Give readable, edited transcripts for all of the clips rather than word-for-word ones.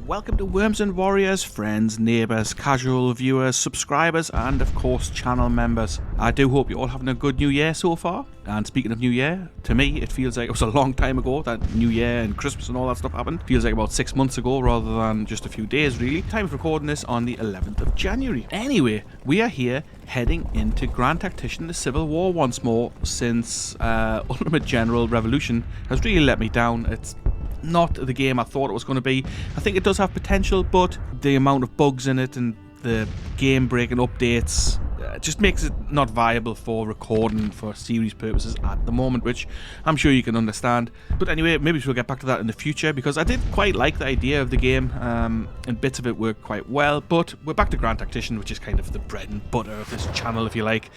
welcome to Worms and Warriors, friends, neighbours, casual viewers, subscribers, and of course channel members. I do hope you're all having a good new year so far. And speaking of new year, to me it feels like it was a long time ago that New Year and Christmas and all that stuff happened. Feels like about 6 months ago rather than just a few days really. Time of recording this on the 11th of January. Anyway, we are here heading into Grand Tactician The Civil War once more, since Ultimate General Revolution has really let me down. It's not the game I thought it was going to be. I think it does have potential, but the amount of bugs in it and the game breaking updates just makes it not viable for recording for series purposes at the moment, which I'm sure you can understand. But anyway, maybe we'll get back to that in the future, because I did quite like the idea of the game, and bits of it worked quite well. But we're back to Grand Tactician, which is kind of the bread and butter of this channel, if you like.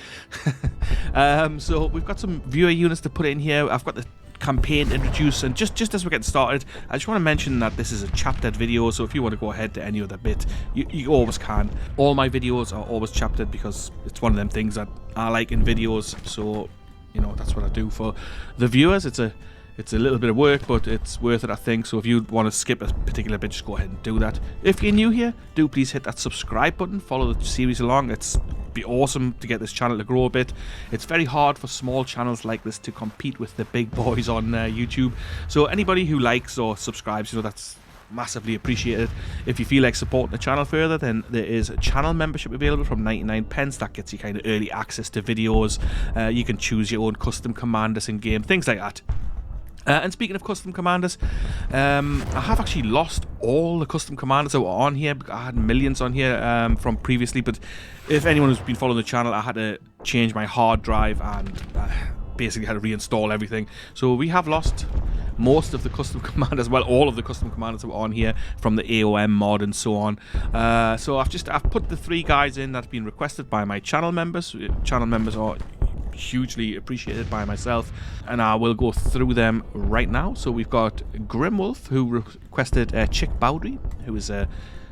So we've got some viewer units to put in here. I've got the campaign to introduce, and just as we're getting started, I just want to mention that this is a chaptered video, so if you want to go ahead to any other bit, you always can. All my videos are always chaptered because it's one of them things that I like in videos, so you know, that's what I do for the viewers. It's a little bit of work, but it's worth it, I think. So if you want to skip a particular bit, just go ahead and do that. If you're new here, do please hit that subscribe button, follow the series along. It's be awesome to get this channel to grow a bit. It's very hard for small channels like this to compete with the big boys on YouTube. So anybody who likes or subscribes, you know, that's massively appreciated. If you feel like supporting the channel further, then there is a channel membership available from 99p. That gets you kind of early access to videos. You can choose your own custom commanders in game, things like that. And speaking of custom commanders, I have actually lost all the custom commanders that were on here. I had millions on here from previously, but if anyone who's been following the channel, I had to change my hard drive and basically had to reinstall everything. So we have lost most of the custom commanders, well, all of the custom commanders that were on here from the AOM mod and so on. So I've put the 3 guys in that have been requested by my channel members. Channel members are hugely appreciated by myself, and I will go through them right now. So we've got Grimwolf, who requested Chick Bowdry, who is a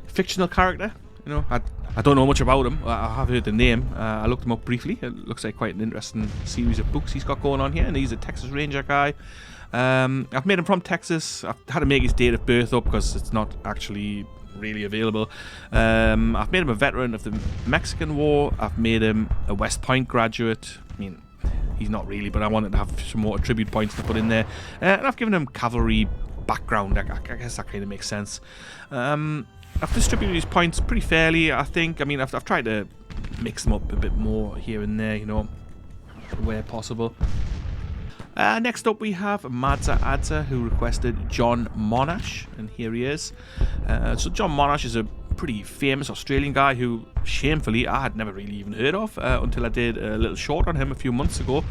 fictional character. You know, I don't know much about him. I have heard the name. I looked him up briefly. It looks like quite an interesting series of books he's got going on here, and he's a Texas Ranger guy. I've made him from Texas. I've had to make his date of birth up because it's not actually really available. I've made him a veteran of the Mexican War. I've made him a West Point graduate. I mean, he's not really, but I wanted to have some more attribute points to put in there. And I've given him cavalry background. I guess that kind of makes sense. I've distributed these points pretty fairly, I think. I mean, I've tried to mix them up a bit more here and there, you know, where possible. Next up we have Madza Adza, who requested John Monash, and here he is. So John Monash is a pretty famous Australian guy who, shamefully, I had never really even heard of until I did a little short on him a few months ago.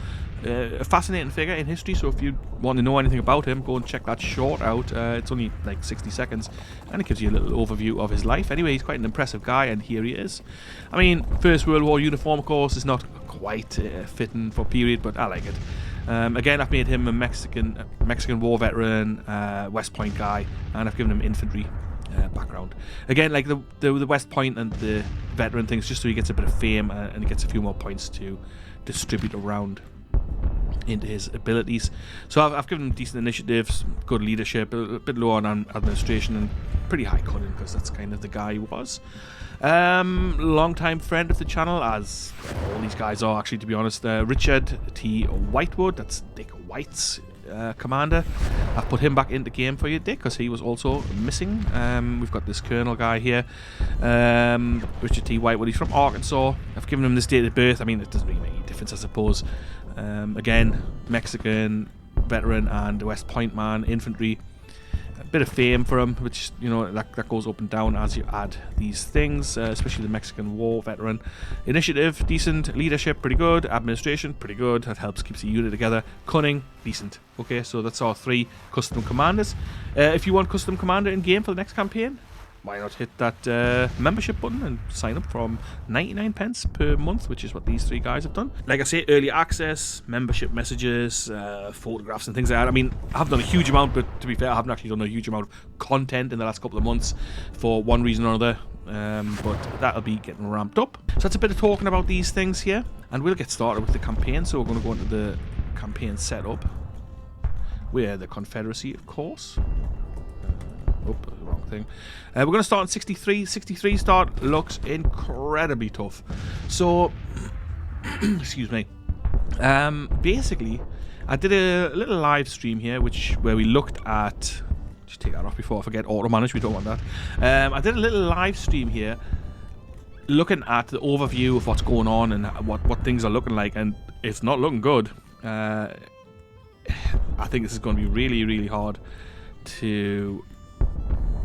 A fascinating figure in history, so if you want to know anything about him, go and check that short out. It's only like 60 seconds, and it gives you a little overview of his life. Anyway, he's quite an impressive guy, and here he is. I mean, First World War uniform, of course, is not quite fitting for period, but I like it. Again, I've made him a Mexican War veteran, West Point guy, and I've given him infantry background. Again, like the West Point and the veteran things, just so he gets a bit of fame and he gets a few more points to distribute around into his abilities. So I've given him decent initiatives, good leadership, a bit low on administration, and pretty high cunning, because that's kind of the guy he was. Long-time friend of the channel, as all these guys are actually, to be honest. Richard T. Whitewood, that's Dick White's commander. I've put him back into game for you, Dick, because he was also missing. We've got this colonel guy here, Richard T. Whitewood. He's from Arkansas. I've given him this date of birth. I mean, it doesn't really make any difference, I suppose. Again, Mexican veteran and West Point man, infantry. A bit of fame for him, which, you know, that goes up and down as you add these things, especially the Mexican War veteran. Initiative, decent. Leadership, pretty good. Administration, pretty good. That helps, keeps the unit together. Cunning, decent. Okay, so that's our 3 custom commanders. If you want custom commander in game for the next campaign, why not hit that membership button and sign up from 99p per month, which is what these 3 guys have done. Like I say, early access, membership messages, photographs and things like that. I mean, I haven't done a huge amount, but to be fair, I haven't actually done a huge amount of content in the last couple of months for one reason or another. But that'll be getting ramped up. So that's a bit of talking about these things here, and we'll get started with the campaign. So we're going to go into the campaign setup. We're the Confederacy, of course. Wrong thing. We're going to start in 63. 63 start looks incredibly tough. So, excuse me. Basically, I did a little live stream here, where we looked at. Just take that off before I forget. Auto manage. We don't want that. I did a little live stream here, looking at the overview of what's going on and what things are looking like, and it's not looking good. I think this is going to be really, really hard to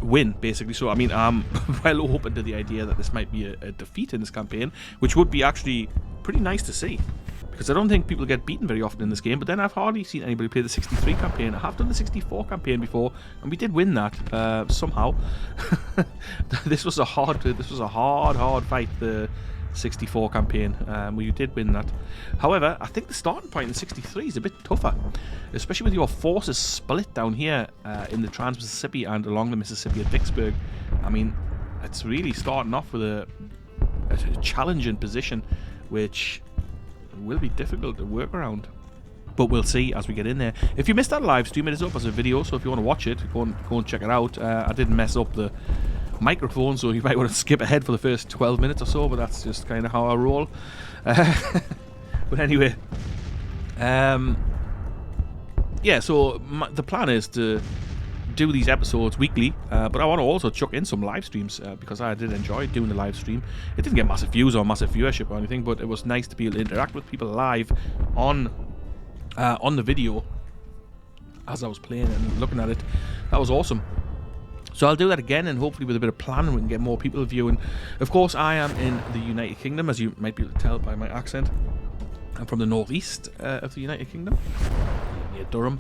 win, basically. So, I mean, I'm well open to the idea that this might be a defeat in this campaign, which would be actually pretty nice to see, because I don't think people get beaten very often in this game. But then I've hardly seen anybody play the 63 campaign. I have done the 64 campaign before, and we did win that somehow. This was a hard fight, the 64 campaign. We did win that. However, I think the starting point in 63 is a bit tougher, especially with your forces split down here in the Trans-Mississippi and along the Mississippi at Vicksburg. I mean, it's really starting off with a challenging position, which will be difficult to work around. But we'll see as we get in there. If you missed that live stream, it is up as a video, so if you want to watch it, go and check it out. I didn't mess up the microphone, so you might want to skip ahead for the first 12 minutes or so, but that's just kind of how I roll. But anyway, yeah, so the plan is to do these episodes weekly, but I want to also chuck in some live streams, because I did enjoy doing the live stream. It didn't get massive views or massive viewership or anything, but it was nice to be able to interact with people live on the video as I was playing and looking at it. That was awesome. So I'll do that again, and hopefully with a bit of planning we can get more people viewing. Of course, I am in the United Kingdom, as you might be able to tell by my accent. I'm from the northeast of the United Kingdom, near Durham.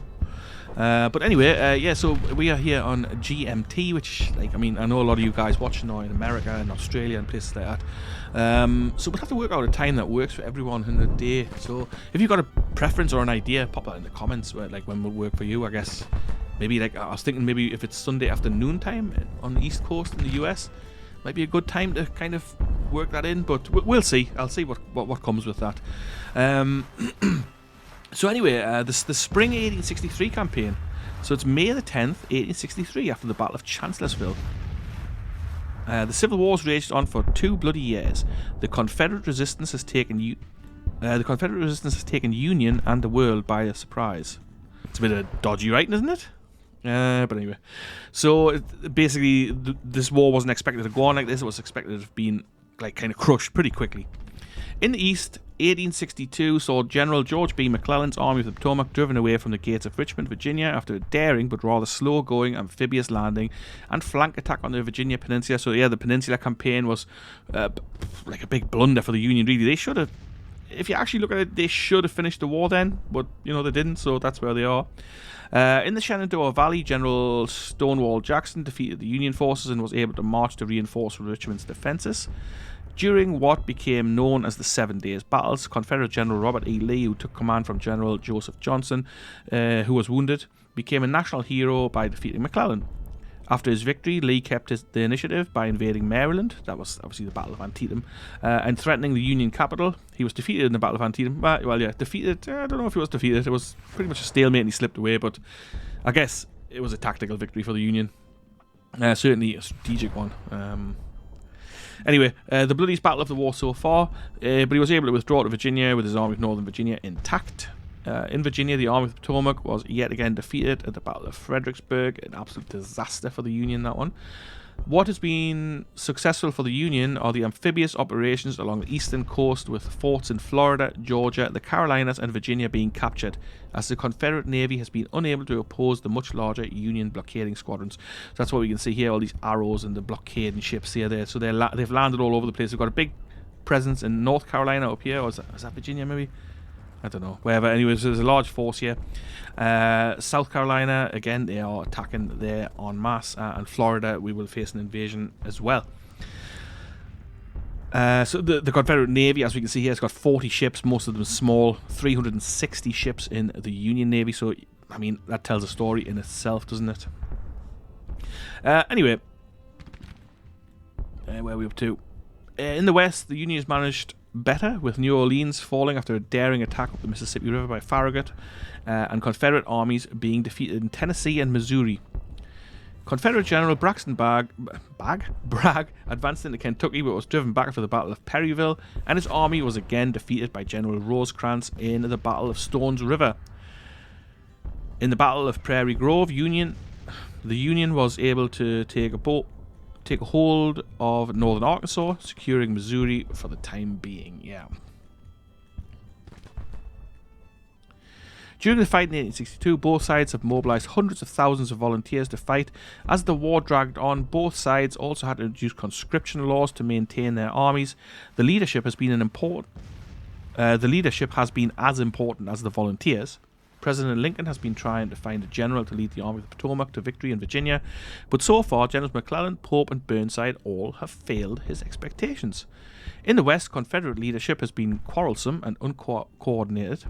But anyway, yeah, so we are here on GMT, which, like, I mean, I know a lot of you guys watching are in America and Australia and places like that. So we'll have to work out a time that works for everyone in the day. So if you've got a preference or an idea, pop that in the comments, like when will work for you, I guess. Maybe, like, I was thinking maybe if it's Sunday afternoon time on the East Coast in the US, might be a good time to kind of work that in, but we'll see. I'll see what comes with that. So anyway, the spring 1863 campaign. So it's May the 10th, 1863, after the Battle of Chancellorsville. The Civil War's raged on for 2 bloody years. The Confederate resistance has taken Union and the world by a surprise. It's a bit of dodgy writing, isn't it? But anyway, so basically this war wasn't expected to go on like this. It was expected to have been, like, kind of crushed pretty quickly. In the east, 1862 saw General George B. McClellan's Army of the Potomac driven away from the gates of Richmond, Virginia, after a daring but rather slow-going amphibious landing and flank attack on the Virginia Peninsula. So yeah, the Peninsula campaign was like a big blunder for the Union, really. They should have, if you actually look at it, they should have finished the war then, but, you know, they didn't, so that's where they are. In the Shenandoah Valley, General Stonewall Jackson defeated the Union forces and was able to march to reinforce Richmond's defences. During what became known as the 7 Days Battles, Confederate General Robert E. Lee, who took command from General Joseph Johnson, who was wounded, became a national hero by defeating McClellan. After his victory, Lee kept the initiative by invading Maryland. That was obviously the Battle of Antietam, and threatening the Union capital. He was defeated in the Battle of Antietam. Well, yeah, defeated. I don't know if he was defeated. It was pretty much a stalemate and he slipped away, but I guess it was a tactical victory for the Union. Certainly a strategic one. Anyway, the bloodiest battle of the war so far, but he was able to withdraw to Virginia with his Army of Northern Virginia intact. In Virginia, the Army of the Potomac was yet again defeated at the Battle of Fredericksburg, an absolute disaster for the Union, that one. What has been successful for the Union are the amphibious operations along the eastern coast, with forts in Florida, Georgia, the Carolinas and Virginia being captured, as the Confederate Navy has been unable to oppose the much larger Union blockading squadrons. So that's what we can see here, all these arrows and the blockading ships here. So they've landed all over the place. They've got a big presence in North Carolina up here, or is that Virginia maybe? I don't know. Wherever. Anyways, there's a large force here. South Carolina, again, they are attacking there en masse. And Florida, we will face an invasion as well. So the Confederate Navy, as we can see here, has got 40 ships, most of them small, 360 ships in the Union Navy. So, I mean, that tells a story in itself, doesn't it? Anyway, where are we up to? In the West, the Union has managed better, with New Orleans falling after a daring attack up the Mississippi River by Farragut, and Confederate armies being defeated in Tennessee and Missouri. Confederate General Braxton Bragg advanced into Kentucky but was driven back for the Battle of Perryville, and his army was again defeated by General Rosecrans in the Battle of Stones River. In the Battle of Prairie Grove, the Union was able to take a hold of northern Arkansas, securing Missouri for the time being. Yeah. During the fight in 1862, both sides have mobilised hundreds of thousands of volunteers to fight. As the war dragged on, both sides also had to introduce conscription laws to maintain their armies. The leadership has been as important as the volunteers. President Lincoln has been trying to find a general to lead the Army of the Potomac to victory in Virginia, but so far Generals McClellan, Pope and Burnside all have failed his expectations. In the West, Confederate leadership has been quarrelsome and uncoordinated.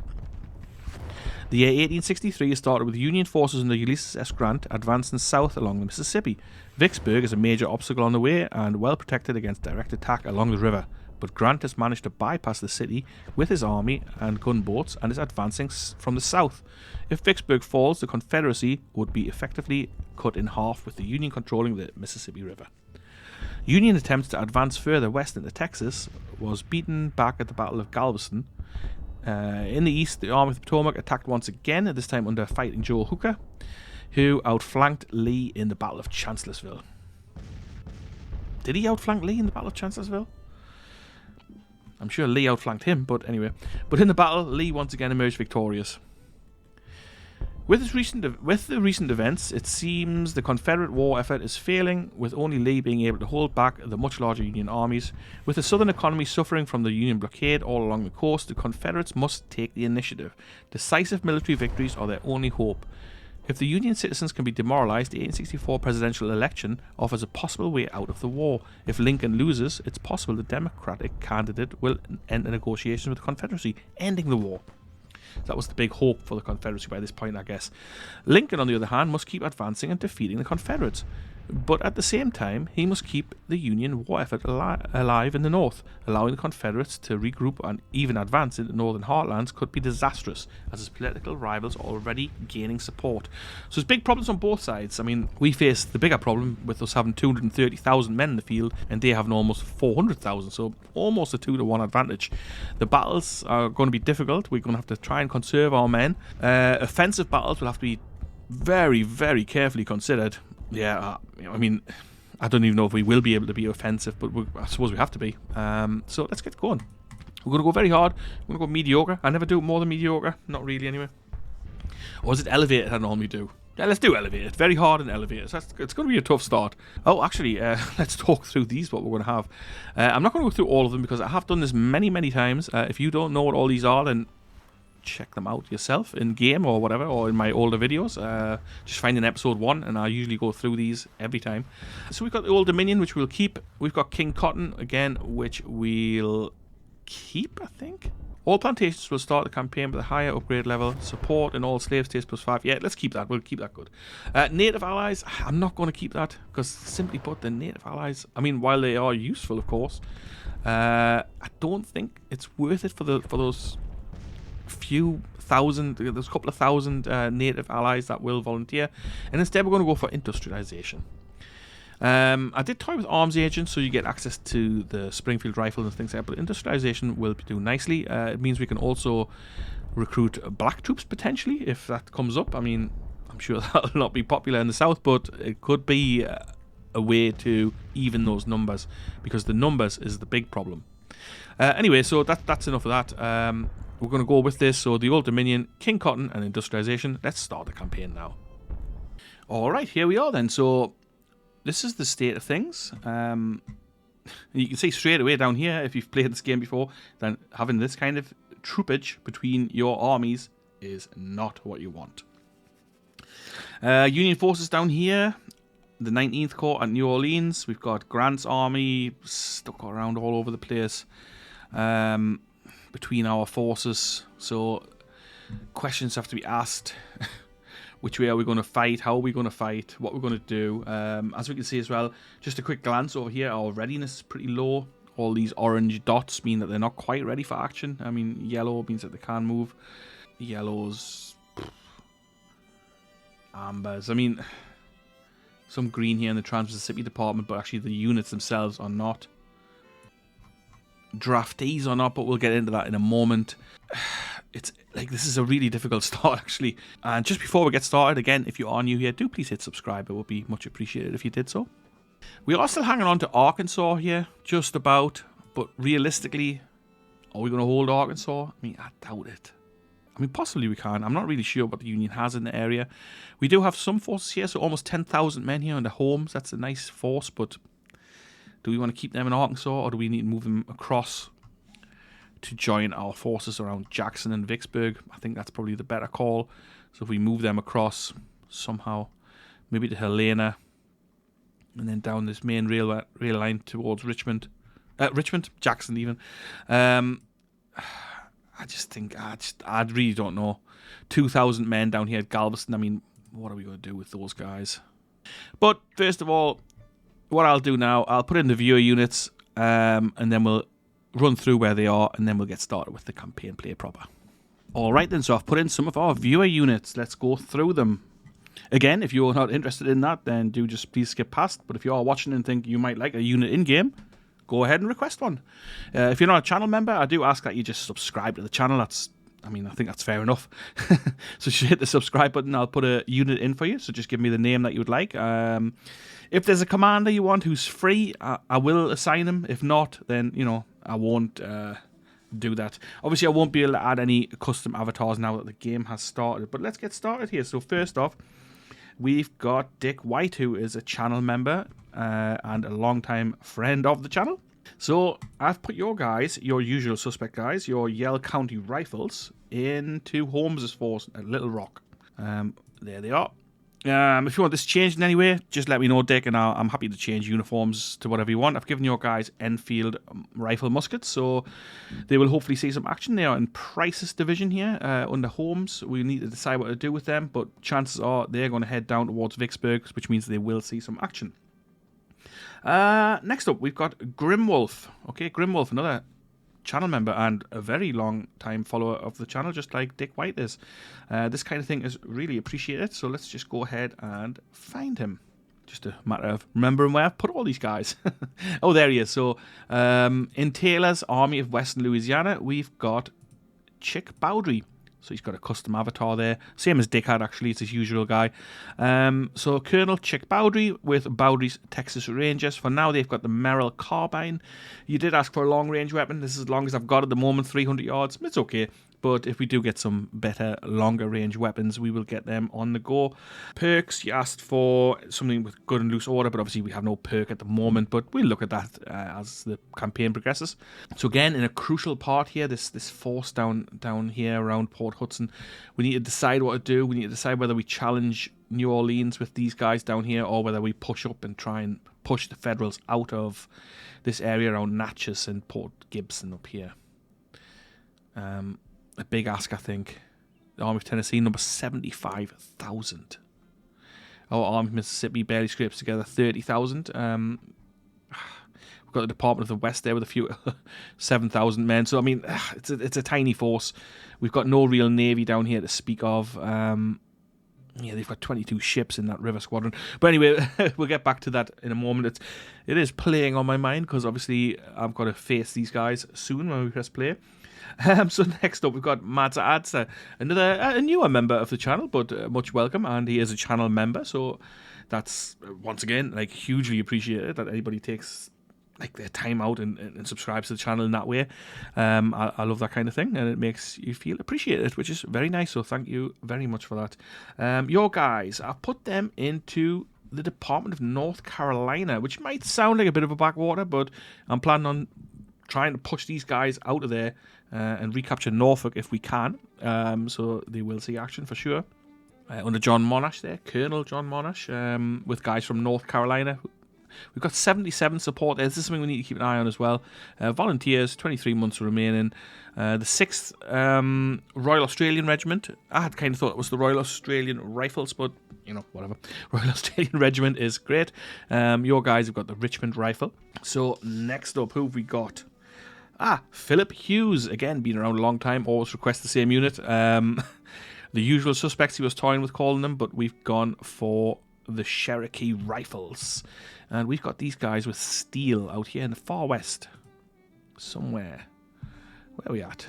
The year 1863 started with Union forces under Ulysses S. Grant advancing south along the Mississippi. Vicksburg is a major obstacle on the way and well protected against direct attack along the river, but Grant has managed to bypass the city with his army and gunboats and is advancing from the south. If Vicksburg falls, the Confederacy would be effectively cut in half, with the Union controlling the Mississippi River. Union attempts to advance further west into Texas was beaten back at the Battle of Galveston. In the east, the Army of the Potomac attacked once again, this time under Fighting Joe Hooker, who outflanked Lee in the Battle of Chancellorsville. Did he outflank Lee in the Battle of Chancellorsville? I'm sure Lee outflanked him, but anyway. But in the battle, Lee once again emerged victorious. With the recent events, it seems the Confederate war effort is failing, with only Lee being able to hold back the much larger Union armies. With the southern economy suffering from the Union blockade all along the coast, the Confederates must take the initiative. Decisive military victories are their only hope. If the Union citizens can be demoralized, the 1864 presidential election offers a possible way out of the war. If Lincoln loses, it's possible the Democratic candidate will enter negotiations with the Confederacy, ending the war. That was the big hope for the Confederacy by this point, I guess. Lincoln, on the other hand, must keep advancing and defeating the Confederates. But at the same time, he must keep the Union war effort alive in the North. Allowing the Confederates to regroup and even advance into northern heartlands could be disastrous, as his political rivals are already gaining support. So there's big problems on both sides. I mean, we face the bigger problem with us having 230,000 men in the field, and they having almost 400,000, so almost a 2-to-1 advantage. The battles are going to be difficult. We're going to have to try and conserve our men. Offensive battles will have to be very, very carefully considered. Yeah, I mean, I don't even know if we will be able to be offensive, but I suppose we have to be. So let's get going. We're going to go very hard. We're going to go mediocre. I never do more than mediocre. Not really, anyway. Or is it elevated I normally do? Yeah, let's do elevated. Very hard and elevated. It's going to be a tough start. Oh, actually, let's talk through these, what we're going to have. I'm not going to go through all of them because I have done this many, many times. If you don't know what all these are, then check them out yourself in game or whatever, or in my older videos. Just find an episode 1 and I usually go through these every time. So we've got the Old Dominion, which we'll keep. We've got King Cotton again, which we'll keep, I think. All plantations will start the campaign with a higher upgrade level. Support in all slave states +5. Yeah, let's keep that. We'll keep that good. Native allies, I'm not going to keep that because, simply put, the native allies, I mean, while they are useful, of course, I don't think it's worth it for those there's a couple of thousand native allies that will volunteer, and instead we're going to go for industrialization. I did toy with arms agents, so you get access to the Springfield rifle and things like that, but industrialization will do nicely. It means we can also recruit black troops potentially if that comes up. I mean, I'm sure that'll not be popular in the South, but it could be a way to even those numbers, because the numbers is the big problem. Anyway, so that's enough of that. We're going to go with this. So the Old Dominion, King Cotton, and industrialization. Let's start the campaign now. Alright, here we are then. So this is the state of things. You can see straight away down here, if you've played this game before, then having this kind of troopage between your armies is not what you want. Union forces down here. The 19th Corps at New Orleans. We've got Grant's army stuck around all over the place. Between our forces, so questions have to be asked. Which way are we going to fight? How are we going to fight? What we're going to do? As we can see as well, just a quick glance over here, our readiness is pretty low. All these orange dots mean that they're not quite ready for action. I mean, yellow means that they can move. Yellows, ambers. I mean, some green here in the Trans-Mississippi Department, but actually the units themselves are not. Draftees are not, but we'll get into that in a moment. It's like, this is a really difficult start, actually. And just before we get started, again, if you are new here, do please hit subscribe. It would be much appreciated if you did so. We are still hanging on to Arkansas here, just about. But realistically, are we going to hold Arkansas? I mean, I doubt it. I mean, possibly we can. I'm not really sure what the Union has in the area. We do have some forces here, so almost 10,000 men here under Holmes. That's a nice force, but do we want to keep them in Arkansas, or do we need to move them across to join our forces around Jackson and Vicksburg? I think that's probably the better call. So if we move them across somehow, maybe to Helena, and then down this main rail line towards Richmond, Jackson even. I just think, I really don't know. 2,000 men down here at Galveston. I mean, what are we going to do with those guys? But first of all, what I'll do now, I'll put in the viewer units, and then we'll run through where they are, and then we'll get started with the campaign play proper. Alright then, so I've put in some of our viewer units. Let's go through them. Again, if you're not interested in that, then do just please skip past. But if you are watching and think you might like a unit in-game, go ahead and request one. If you're not a channel member, I do ask that you just subscribe to the channel. I think that's fair enough. So just hit the subscribe button. I'll put a unit in for you. So just give me the name that you would like. If there's a commander you want who's free, I will assign him. If not, then, I won't do that. Obviously, I won't be able to add any custom avatars now that the game has started. But let's get started here. So first off, we've got Dick White, who is a channel member and a long-time friend of the channel. So I've put your guys, your usual suspect guys, your Yell County Rifles, into Holmes's force at Little Rock. There they are. If you want this changed in any way, just let me know, Dick, and I'm happy to change uniforms to whatever you want. I've given your guys Enfield rifle muskets, so they will hopefully see some action. They are in Price's division here under Holmes. We need to decide what to do with them, but chances are they're going to head down towards Vicksburg, which means they will see some action. Next up, we've got Grimwolf. Okay, Grimwolf, another channel member and a very long time follower of the channel, just like Dick White is. This kind of thing is really appreciated, so let's just go ahead and find him. Just a matter of remembering where I've put all these guys. Oh, there he is. So in Taylor's Army of Western Louisiana, we've got Chick Bowdry. So he's got a custom avatar there. Same as Dick had, actually. It's his usual guy. So Colonel Chick Bowdry with Bowdry's Texas Rangers. For now, they've got the Merrill Carbine. You did ask for a long-range weapon. This is as long as I've got at the moment, 300 yards. It's okay. But if we do get some better, longer-range weapons, we will get them on the go. Perks, you asked for something with good and loose order, but obviously we have no perk at the moment, but we'll look at that as the campaign progresses. So again, in a crucial part here, this force down here around Port Hudson, we need to decide what to do. We need to decide whether we challenge New Orleans with these guys down here, or whether we push up and try and push the Federals out of this area around Natchez and Port Gibson up here. A big ask, I think. The Army of Tennessee, number 75,000. Our Army of Mississippi barely scrapes together 30,000. We've got the Department of the West there with a few 7,000 men. So, I mean, it's a tiny force. We've got no real navy down here to speak of. Yeah, they've got 22 ships in that river squadron. But anyway, we'll get back to that in a moment. It is playing on my mind because obviously I've got to face these guys soon when we press play. So next up, we've got Madza Adza, a newer member of the channel, but much welcome, and he is a channel member, so that's, once again, hugely appreciated that anybody takes their time out and subscribes to the channel in that way. I love that kind of thing, and it makes you feel appreciated, which is very nice, so thank you very much for that. Your guys, I've put them into the Department of North Carolina, which might sound like a bit of a backwater, but I'm planning on trying to push these guys out of there and recapture Norfolk if we can. So they will see action for sure. Under John Monash there, Colonel John Monash, with guys from North Carolina. We've got 77 support there. This is something we need to keep an eye on as well. Volunteers, 23 months remaining. The 6th Royal Australian Regiment. I had kind of thought it was the Royal Australian Rifles, but, whatever. Royal Australian Regiment is great. Your guys have got the Richmond Rifle. So next up, who have we got? Philip Hughes, again, been around a long time, always request the same unit. The usual suspects he was toying with calling them, but we've gone for the Cherokee Rifles. And we've got these guys with steel out here in the far west. Somewhere. Where are we at?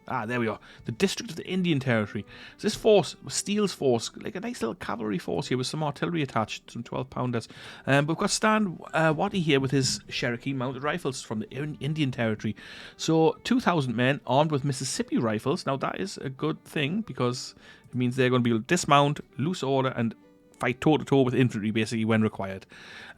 Ah, there we are. The District of the Indian Territory. So this force, Steele's force, like a nice little cavalry force here with some artillery attached, some 12-pounders. But we've got Stan Waddy here with his Cherokee mounted rifles from the Indian Territory. So 2,000 men armed with Mississippi rifles. Now that is a good thing because it means they're going to be able to dismount, loose order, and fight toe-to-toe with infantry basically when required.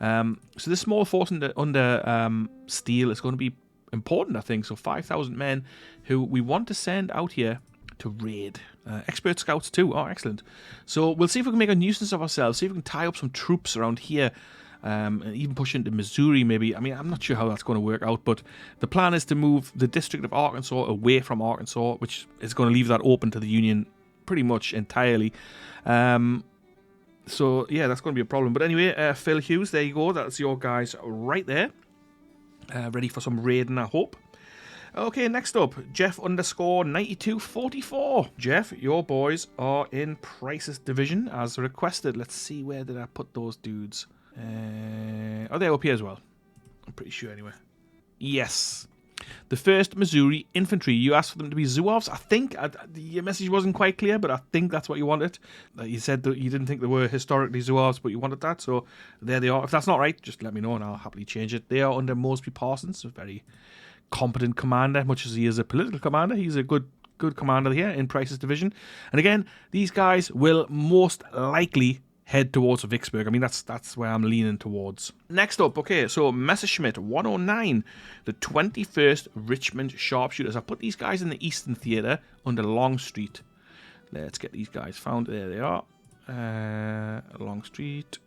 So this small force under Steele is going to be important, I think. So 5,000 men who we want to send out here to raid. Expert scouts too. Oh, excellent. So we'll see if we can make a nuisance of ourselves, see if we can tie up some troops around here, and even push into Missouri maybe. I mean, I'm not sure how that's going to work out, but the plan is to move the District of Arkansas away from Arkansas, which is going to leave that open to the Union pretty much entirely. So yeah, that's going to be a problem. But anyway, Phil Hughes, there you go. That's your guys right there. Ready for some raiding, I hope. Okay, next up, Jeff _9244. Jeff, your boys are in Price's division as requested. Let's see, where did I put those dudes? Oh, they're up here as well. I'm pretty sure anyway. Yes. The 1st Missouri Infantry. You asked for them to be Zouaves. I think your message wasn't quite clear, but I think that's what you wanted. You said that you didn't think they were historically Zouaves, but you wanted that, so there they are. If that's not right, just let me know and I'll happily change it. They are under Mosby Parsons, a very competent commander, much as he is a political commander. He's a good commander here in Price's division. And again, these guys will most likely head towards Vicksburg. I mean, that's where I'm leaning towards. Next up, okay, so Messerschmitt 109, the 21st Richmond Sharpshooters. I put these guys in the Eastern Theatre under Longstreet. Let's get these guys found. There they are. Longstreet.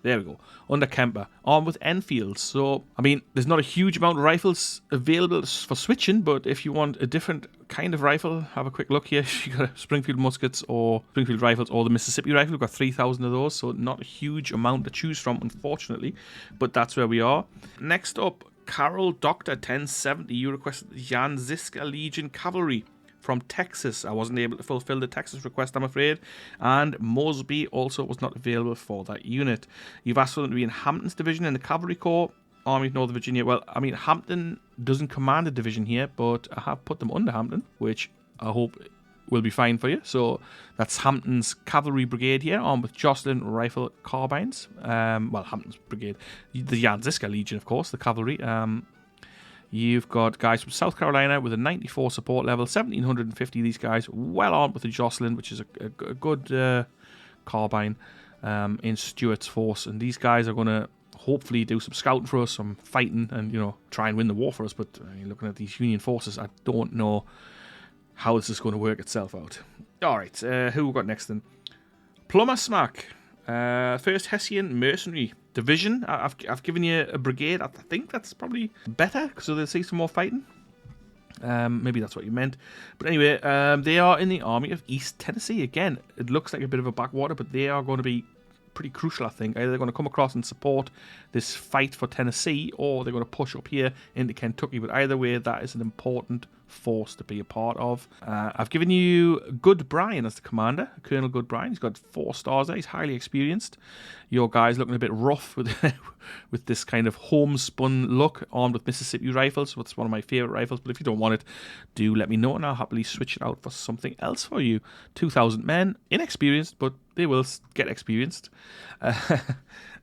There we go. Under Kemper, armed with Enfields. So, I mean, there's not a huge amount of rifles available for switching, but if you want a different kind of rifle, have a quick look here. You got Springfield muskets or Springfield rifles or the Mississippi rifle. We've got 3,000 of those, so not a huge amount to choose from, unfortunately, but that's where we are. Next up, Carol Doctor 1070. You requested the Jan Ziska Legion Cavalry from Texas. I wasn't able to fulfill the Texas request, I'm afraid, and Mosby also was not available for that unit. You've asked for them to be in Hampton's division in the Cavalry Corps, Army of Northern Virginia. Well, I mean, Hampton doesn't command a division here, but I have put them under Hampton, which I hope will be fine for you. So that's Hampton's Cavalry Brigade here, armed with Jocelyn rifle carbines. Well, Hampton's Brigade, the Jan Ziska Legion, of course, the cavalry. You've got guys from South Carolina with a 94 support level, 1,750 of these guys, well armed with the Jocelyn, which is a good carbine in Stuart's force. And these guys are going to hopefully do some scouting for us, some fighting, and, you know, try and win the war for us. But looking at these Union forces, I don't know how this is going to work itself out. All right, who we got next then? Plumber Smack, 1st Hessian Mercenary Division. I've given you a brigade. I think that's probably better, so they'll see some more fighting. Maybe that's what you meant. But anyway, they are in the Army of East Tennessee. Again, it looks like a bit of a backwater, but they are going to be pretty crucial, I think. Either they're going to come across and support this fight for Tennessee, or they're going to push up here into Kentucky. But either way, that is an important force to be a part of. I've given you Good Brian as the commander, Colonel Good Brian. He's got 4 stars there. He's highly experienced. Your guy's looking a bit rough with with this kind of homespun look, armed with Mississippi rifles. So it's one of my favorite rifles. But if you don't want it, do let me know, and I'll happily switch it out for something else for you. 2,000 men, inexperienced, but they will get experienced.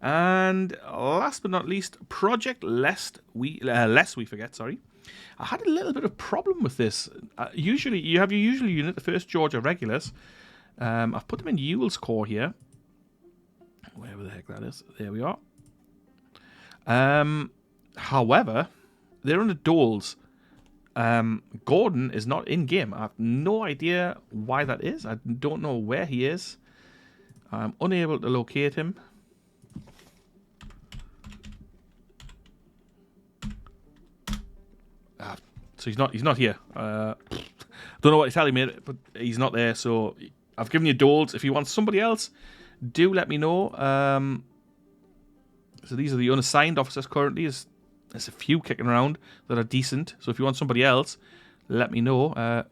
And last but not least, Project Lest We Forget. Sorry. I had a little bit of problem with this. Usually, you have your usual unit, the 1st Georgia Regulars. I've put them in Ewell's Corps here. Wherever the heck that is. There we are. However, they're under Doles. Gordon is not in game. I have no idea why that is. I don't know where he is. I'm unable to locate him. So he's not here. Don't know what he's telling me, but he's not there. So I've given you Doles. If you want somebody else, do let me know. So these are the unassigned officers currently. There's a few kicking around that are decent. So if you want somebody else, let me know.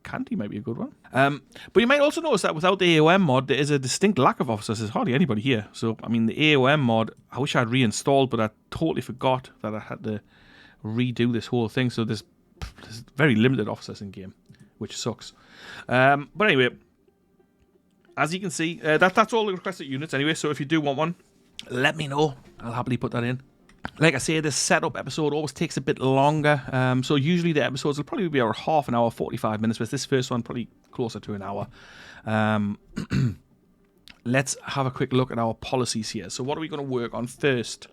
Canty might be a good one. But you might also notice that without the AOM mod, there is a distinct lack of officers. There's hardly anybody here. So, I mean, the AOM mod, I wish I'd reinstalled, but I totally forgot that I had to redo this whole thing. So there's very limited officers in game, which sucks. But anyway, as you can see, that's all the requested units anyway. So if you do want one, let me know. I'll happily put that in. Like I say, this setup episode always takes a bit longer. So usually the episodes will probably be about half an hour, 45 minutes, but this first one probably closer to an hour. Let's have a quick look at our policies here. So what are we going to work on first?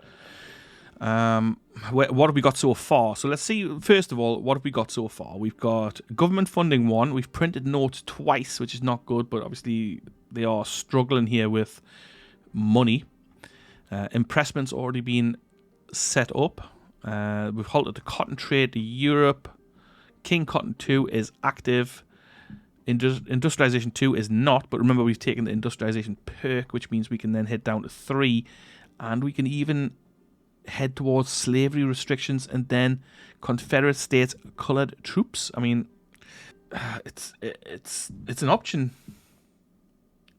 What have we got so far? So let's see, first of all, what have we got so far? We've got government funding 1. We've printed notes twice, which is not good, but obviously they are struggling here with money. Impressment's already been set up. We've halted the cotton trade to Europe. King Cotton 2 is active. Industrialization 2 is not, but remember we've taken the industrialization perk, which means we can then head down to 3, and we can even head towards slavery restrictions and then Confederate states colored troops. I mean, it's an option.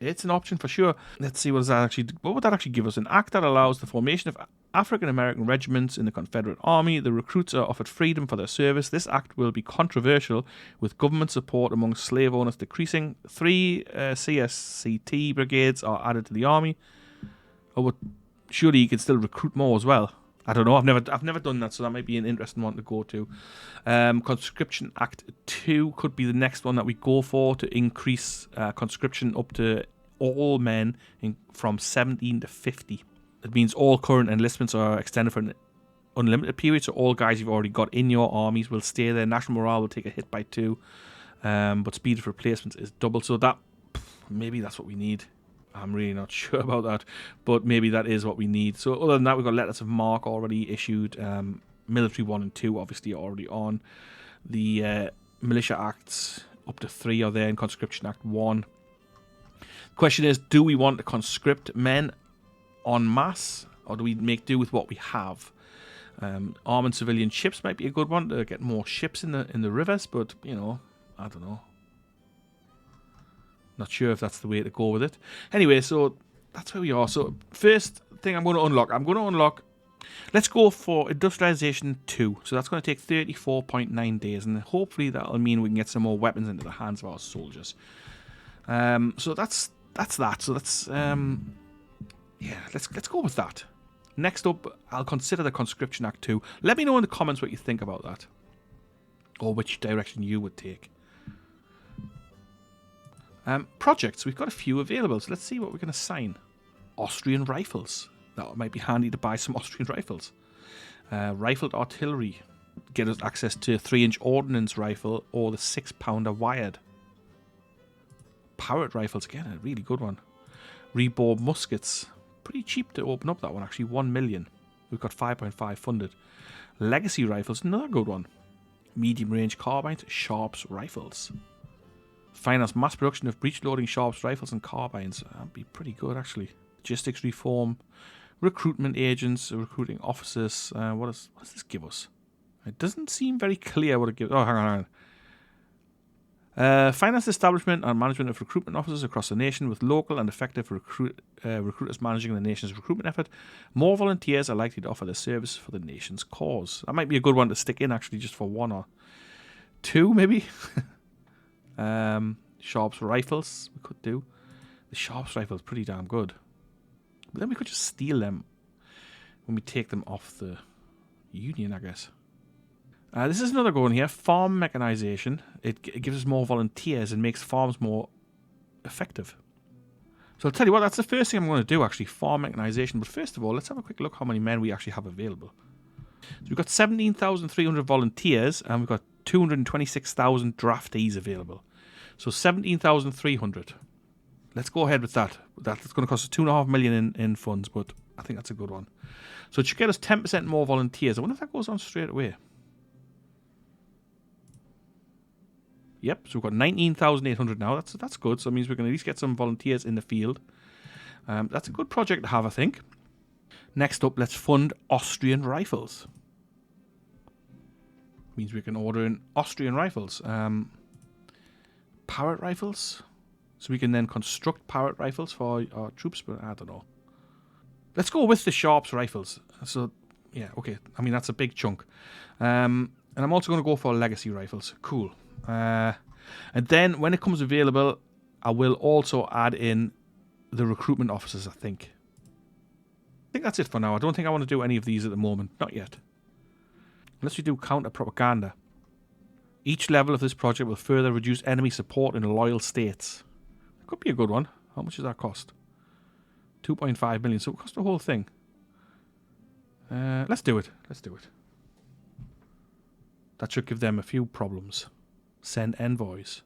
It's an option for sure. Let's see what would that actually give us? An act that allows the formation of African American regiments in the Confederate Army. The recruits are offered freedom for their service. This act will be controversial, with government support among slave owners decreasing. 3 CSCT brigades are added to the army. Oh, but surely you can still recruit more as well. I don't know. I've never done that, so that might be an interesting one to go to. Conscription Act 2 could be the next one that we go for to increase conscription up to all men from 17 to 50. It means all current enlistments are extended for an unlimited period, so all guys you've already got in your armies will stay there. National morale will take a hit by 2, but speed of replacements is double, so that maybe that's what we need. I'm really not sure about that, but maybe that is what we need. So other than that, we've got letters of marque already issued. Military 1 and 2 obviously are already on. The Militia Acts up to 3 are there in Conscription Act 1. The question is, do we want to conscript men en masse, or do we make do with what we have? Arming civilian ships might be a good one to get more ships in the rivers, but, you know, I don't know. Not sure if that's the way to go with it. Anyway, so that's where we are. So first thing I'm going to unlock, let's go for Industrialization 2. So that's going to take 34.9 days, and hopefully that'll mean we can get some more weapons into the hands of our soldiers. So that's that. So let's let's go with that. Next up, I'll consider the Conscription Act 2. Let me know in the comments what you think about that, or which direction you would take. Projects, we've got a few available, so let's see what we can assign. Austrian rifles. That might be handy to buy some Austrian rifles. Rifled artillery. Get us access to a 3-inch ordnance rifle or the 6-pounder wired. Powered rifles, again, a really good one. Rebore muskets. Pretty cheap to open up that one, actually, 1 million. We've got 5.5 funded. Legacy rifles, another good one. Medium range carbines, Sharps rifles. Finance mass production of breech-loading Sharps rifles and carbines. That'd be pretty good, actually. Logistics reform. Recruitment agents, recruiting officers. What does this give us? It doesn't seem very clear what it gives. Oh, hang on. Finance establishment and management of recruitment officers across the nation with local and effective recruiters managing the nation's recruitment effort. More volunteers are likely to offer their service for the nation's cause. That might be a good one to stick in, actually, just for 1 or 2, maybe. Sharps rifles we could do. The Sharps rifle is pretty damn good, but then we could just steal them when we take them off the Union, I guess. This is another good one here. Farm mechanization. It gives us more volunteers and makes farms more effective. So I'll tell you what, that's the first thing I'm going to do, actually, farm mechanization. But first of all, let's have a quick look how many men we actually have available. So we've got 17,300 volunteers and we've got 226,000 draftees available. So 17,300. Let's go ahead with that. That's going to cost us 2.5 million in funds, but I think that's a good one. So it should get us 10% more volunteers. I wonder if that goes on straight away. Yep, so we've got 19,800 now. That's good. So that means we can at least get some volunteers in the field. That's a good project to have, I think. Next up, let's fund Austrian rifles. Means we can order in Austrian rifles. parrot rifles. So we can then construct parrot rifles for our troops, but I don't know. Let's go with the Sharps rifles. So, yeah, okay. I mean, that's a big chunk. And I'm also going to go for legacy rifles. Cool. And then when it comes available, I will also add in the recruitment officers, I think. I think that's it for now. I don't think I want to do any of these at the moment. Not yet. Unless we do counter-propaganda. Each level of this project will further reduce enemy support in loyal states. That could be a good one. How much does that cost? 2.5 million. So it cost the whole thing. Let's do it. Let's do it. That should give them a few problems. Send envoys.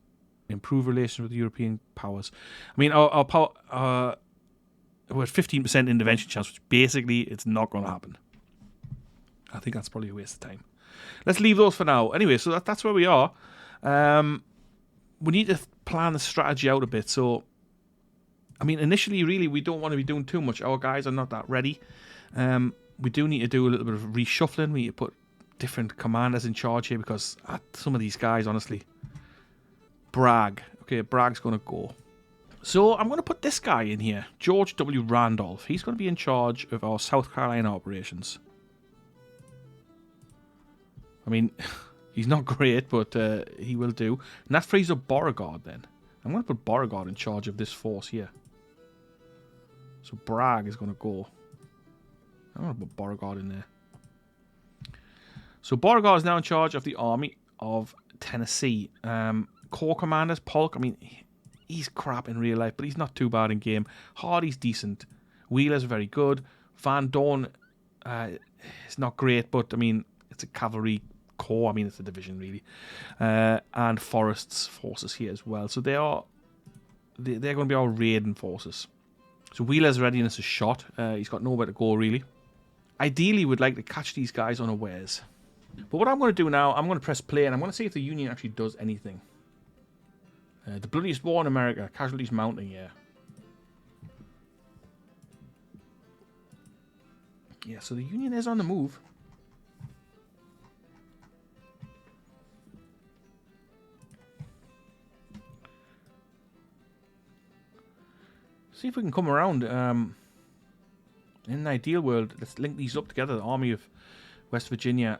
Improve relations with European powers. I mean, our power... we're at 15% intervention chance, which basically it's not going to happen. I think that's probably a waste of time. Let's leave those for now. Anyway, so that's where we are. We need to plan the strategy out a bit. So, I mean, initially, really, we don't want to be doing too much. Our guys are not that ready. We do need to do a little bit of reshuffling. We need to put different commanders in charge here because some of these guys, honestly... Bragg. Okay, Bragg's going to go. So I'm going to put this guy in here. George W. Randolph. He's going to be in charge of our South Carolina operations. I mean, he's not great, but he will do. And that frees up Beauregard then. I'm going to put Beauregard in charge of this force here. So Bragg is going to go. I'm going to put Beauregard in there. So Beauregard is now in charge of the Army of Tennessee. Corps commanders, Polk, I mean, he's crap in real life, but he's not too bad in game. Hardy's decent. Wheeler's very good. Van Dorn is not great, but, I mean, it's a cavalry corps. I mean, it's a division, really. And Forrest's forces here as well. So they're going to be our raiding forces. So Wheeler's readiness is shot. He's got nowhere to go, really. Ideally, we'd like to catch these guys unawares. But what I'm going to do now, I'm going to press play, and I'm going to see if the Union actually does anything. The bloodiest war in America. Casualties mounting, yeah. Yeah, so the Union is on the move. See if we can come around. In an ideal world, let's link these up together. The Army of West Virginia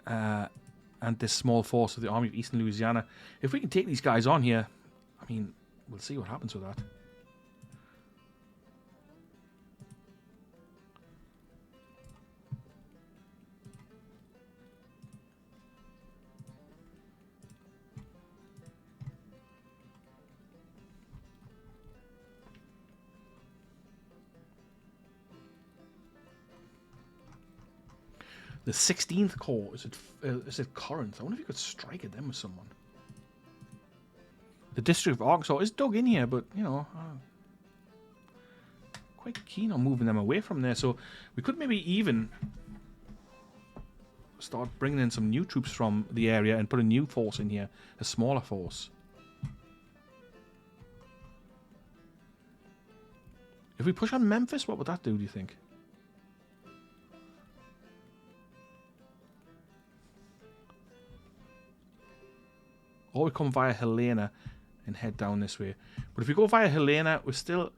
and this small force of the Army of Eastern Louisiana. If we can take these guys on here, I mean, we'll see what happens with that. The 16th Corps is at Corinth. I wonder if you could strike at them with someone. The District of Arkansas is dug in here, but, you know, quite keen on moving them away from there. So we could maybe even start bringing in some new troops from the area and put a new force in here, a smaller force. If we push on Memphis, what would that do you think? Or we come via Helena and head down this way. But if we go via Helena, we're still...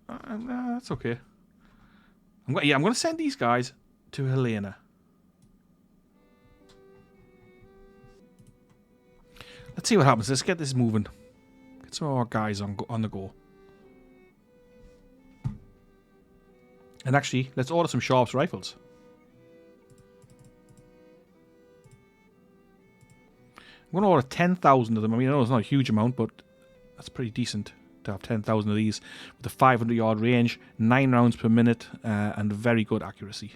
that's okay. I'm going to send these guys to Helena. Let's see what happens. Let's get this moving. Get some of our guys on the go. And actually, let's order some Sharps rifles. I'm going to order 10,000 of them. I mean, I know it's not a huge amount, but that's pretty decent to have 10,000 of these with a 500-yard range, 9 rounds per minute, and very good accuracy.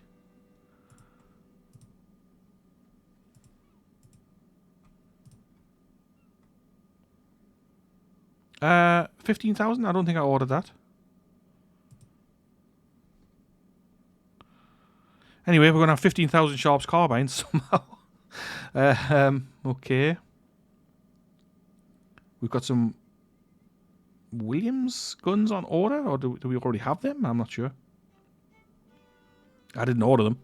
$15,000? I don't think I ordered that. Anyway, we're going to have 15,000 Sharps carbines somehow. Okay. We've got some Williams guns on order, or do we already have them? I'm not sure. I didn't order them.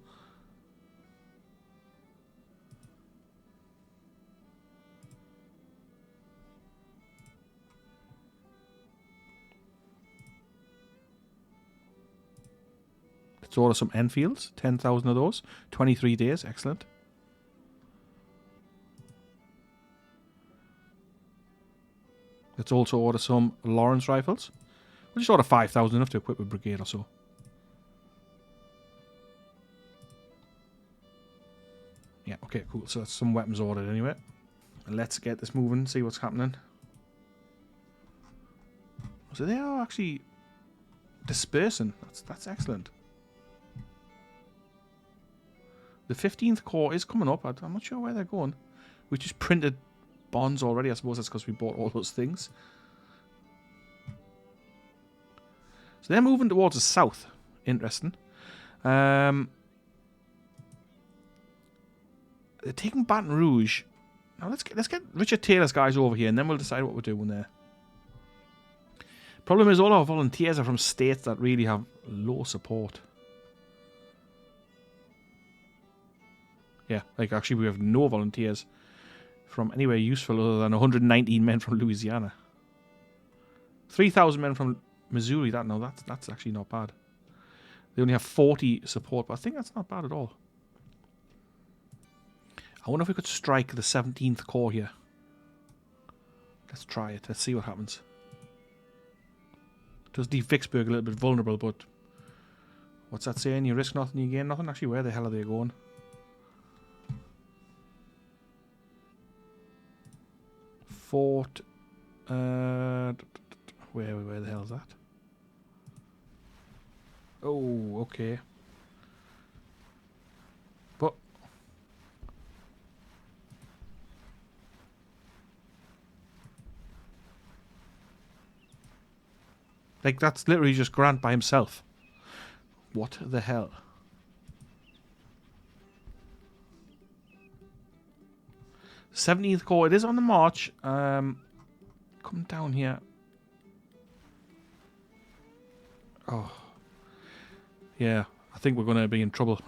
Let's order some Enfields. 10,000 of those. 23 days. Excellent. Let's also order some Lawrence rifles. We'll just order 5,000, enough to equip a brigade or so. Yeah, okay, cool. So that's some weapons ordered anyway. Let's get this moving, see what's happening. So they are actually dispersing. That's excellent. The 15th Corps is coming up. I'm not sure where they're going. We just printed bonds already. I suppose that's because we bought all those things. So they're moving towards the south. Interesting. They're taking Baton Rouge. Now let's get Richard Taylor's guys over here, and then we'll decide what we're doing there. Problem is, all our volunteers are from states that really have low support. Yeah, like actually we have no volunteers from anywhere useful other than 119 men from Louisiana. 3,000 men from Missouri. That's actually not bad. They only have 40 support, but I think that's not bad at all. I wonder if we could strike the 17th Corps here. Let's try it. Let's see what happens. It does leave Vicksburg a little bit vulnerable, but what's that saying? You risk nothing, you gain nothing. Actually, where the hell are they going? Fort. Where the hell is that? Oh, okay. But like that's literally just Grant by himself. What the hell? The 17th Corps, it is on the march. Come down here. Oh. Yeah, I think we're going to be in trouble.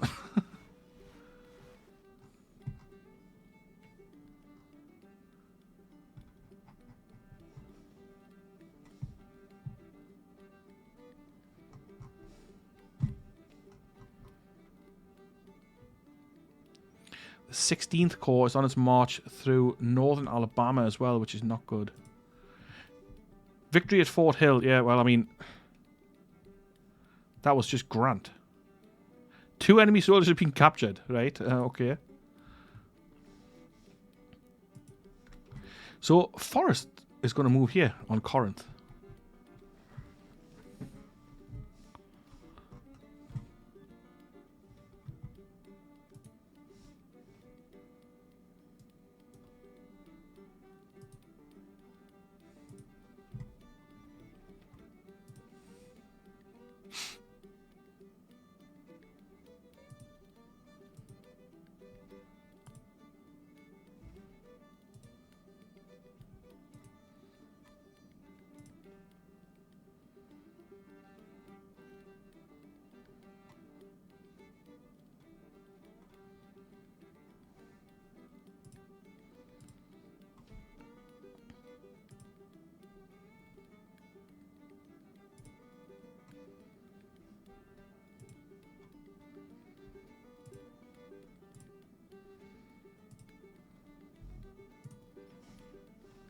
The 16th Corps is on its march through northern Alabama as well, which is not good. Victory at Fort Hill. Yeah, well, I mean, that was just Grant. 2 enemy soldiers have been captured, right? Okay. So, Forrest is going to move here on Corinth.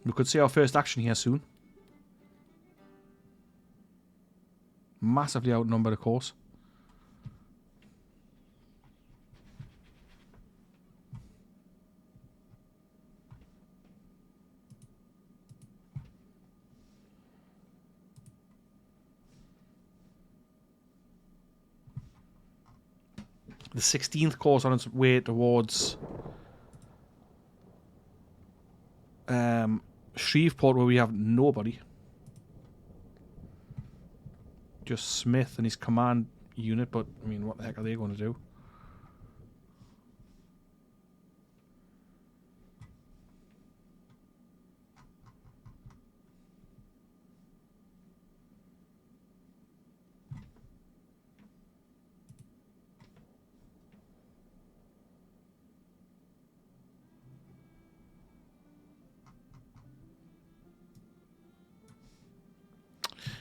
We could see our first action here soon. Massively outnumbered, of course. The 16th Corps on its way towards Shreveport, where we have nobody. Just Smith and his command unit, but I mean, what the heck are they going to do?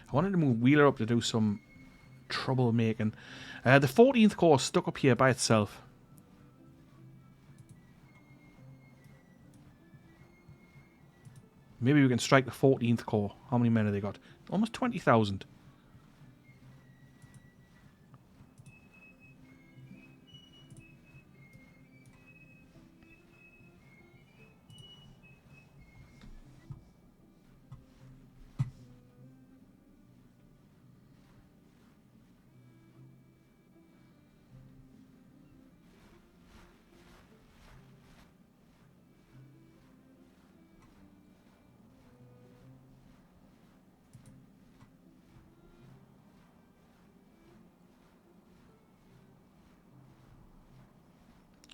I wanted to move Wheeler up to do some troublemaking. The 14th Corps stuck up here by itself. Maybe we can strike the 14th Corps. How many men have they got? Almost 20,000.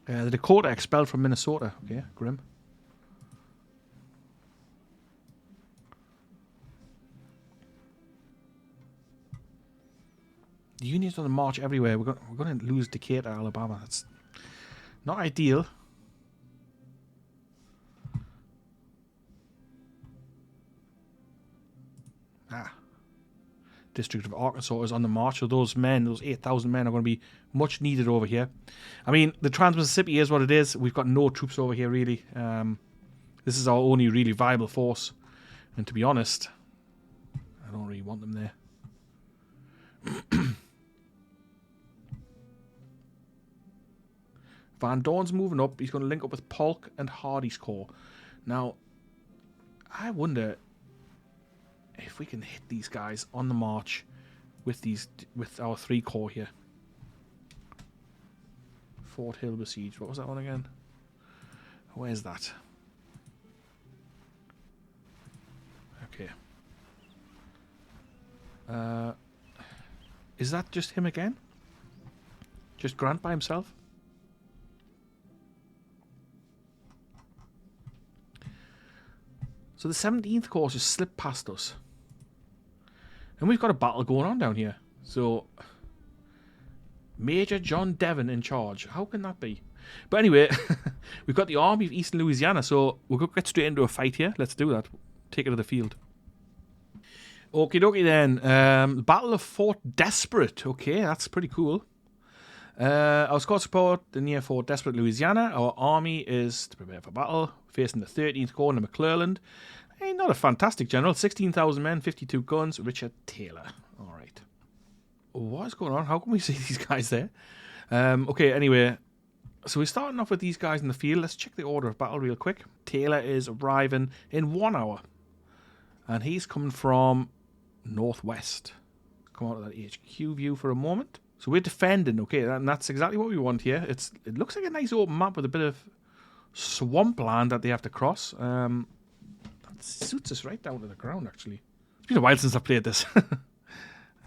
The Dakota expelled from Minnesota. Okay, grim. The Union's on the march everywhere. We're going to lose Decatur, Alabama. That's not ideal. District of Arkansas is on the march. So those men, those 8,000 men, are going to be much needed over here. I mean, the Trans-Mississippi is what it is. We've got no troops over here, really. This is our only really viable force. And to be honest, I don't really want them there. Van Dorn's moving up. He's going to link up with Polk and Hardy's Corps. Now, I wonder if we can hit these guys on the march with our 3 corps here. Fort Hill besieged. What was that one again? Where's that? Okay. Is that just him again? Just Grant by himself? So the 17th Corps just slipped past us. And we've got a battle going on down here. So, Major John Devon in charge. How can that be? But anyway, we've got the Army of Eastern Louisiana, so we'll go get straight into a fight here. Let's do that. Take it to the field. Okie dokie then. Battle of Fort Desperate. Okay, that's pretty cool. Our squad support near Fort Desperate, Louisiana. Our army is to prepare for battle, facing the 13th Corps under McClelland. Hey, not a fantastic general. 16,000 men, 52 guns. Richard Taylor. All right. What is going on? How can we see these guys there? Okay, anyway. So we're starting off with these guys in the field. Let's check the order of battle real quick. Taylor is arriving in 1 hour. And he's coming from northwest. Come out of that HQ view for a moment. So we're defending, okay, and that's exactly what we want here. It looks like a nice open map with a bit of swampland that they have to cross. That suits us right down to the ground, actually. It's been a while since I've played this.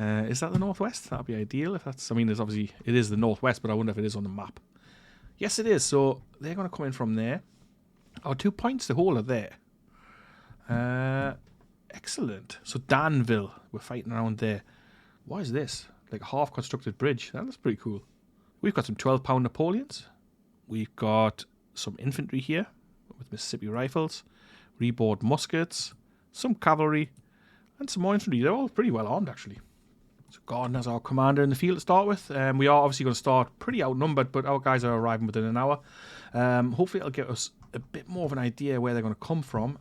Is that the northwest? That'd be ideal. If that's, I mean, it is the northwest, but I wonder if it is on the map. Yes, it is. So they're going to come in from there. Our 2 points to hold are there. Excellent. So Danville, we're fighting around there. What is this? Like a half-constructed bridge. That's pretty cool. We've got some 12-pound Napoleons. We've got some infantry here with Mississippi rifles, reboard muskets, some cavalry, and some more infantry. They're all pretty well armed, actually. So Gordon as our commander in the field to start with. We are obviously going to start pretty outnumbered, but our guys are arriving within an hour. Hopefully it'll give us a bit more of an idea where they're going to come from.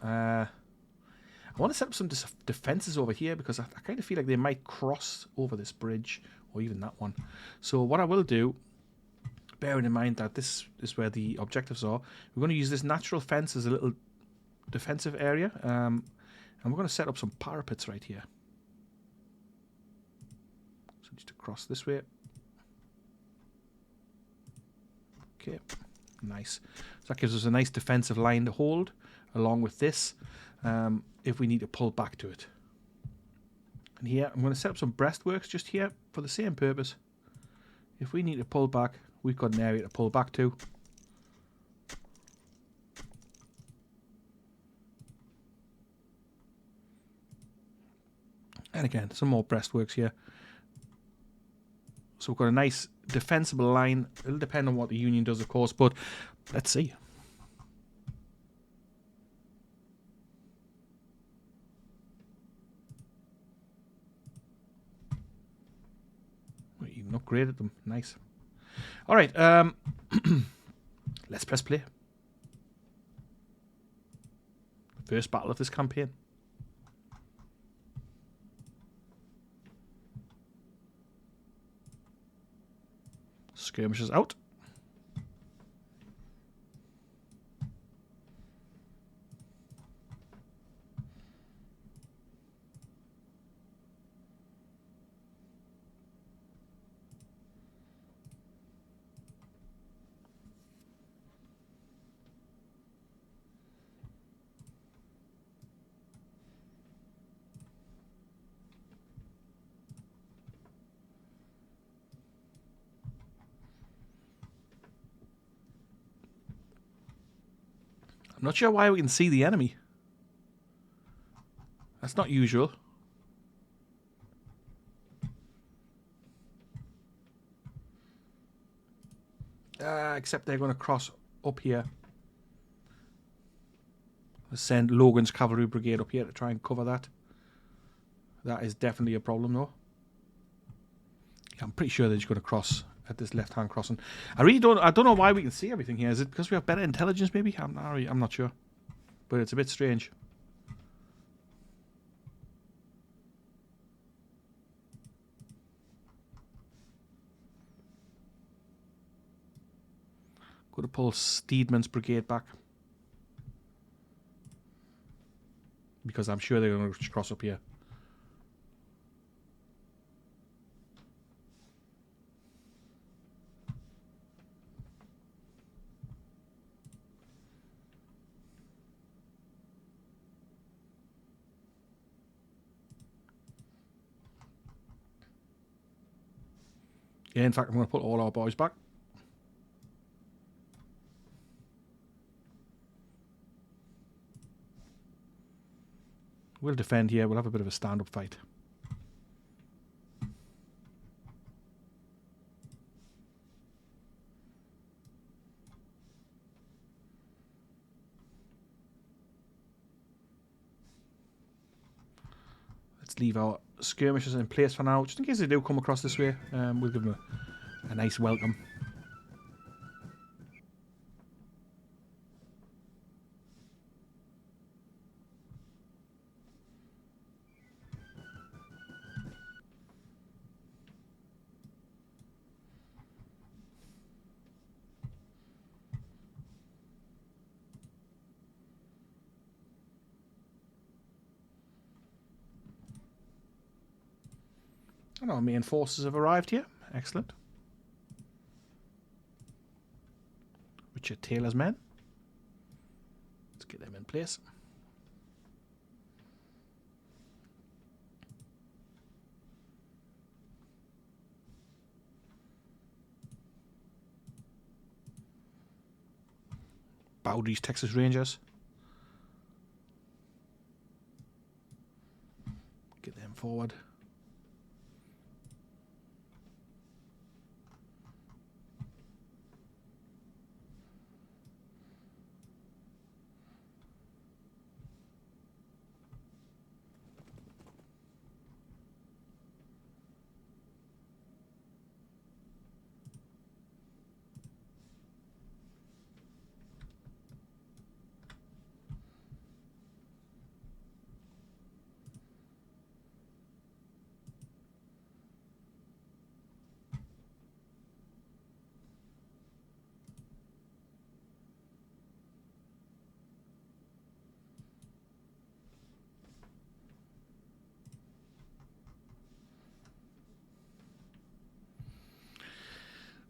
I want to set up some defences over here because I kind of feel like they might cross over this bridge or even that one. So what I will do, bearing in mind that this is where the objectives are, we're going to use this natural fence as a little defensive area. And we're going to set up some parapets right here. So just to cross this way. Okay, nice. So that gives us a nice defensive line to hold along with this. If we need to pull back to it. And here, I'm going to set up some breastworks just here for the same purpose. If we need to pull back, we've got an area to pull back to. And again, some more breastworks here. So we've got a nice defensible line. It'll depend on what the Union does, of course, but let's see. upgraded them. Nice. All right. Let's press play. First battle of this campaign. Skirmishers out. I'm not sure why we can see the enemy. That's not usual. Except they're going to cross up here. Let's send Logan's Cavalry Brigade up here to try and cover that. That is definitely a problem, though. I'm pretty sure they're just going to cross at this left-hand crossing. I don't know why we can see everything here. Is it because we have better intelligence, maybe? I'm not sure. But it's a bit strange. Going to pull Steedman's brigade back. Because I'm sure they're going to cross up here. Yeah, in fact, I'm going to put all our boys back. We'll defend here. We'll have a bit of a stand-up fight. Let's leave our skirmishers in place for now, just in case they do come across this way. We'll give them a nice welcome. And our main forces have arrived here. Excellent. Richard Taylor's men. Let's get them in place. Bowdy's Texas Rangers. Get them forward.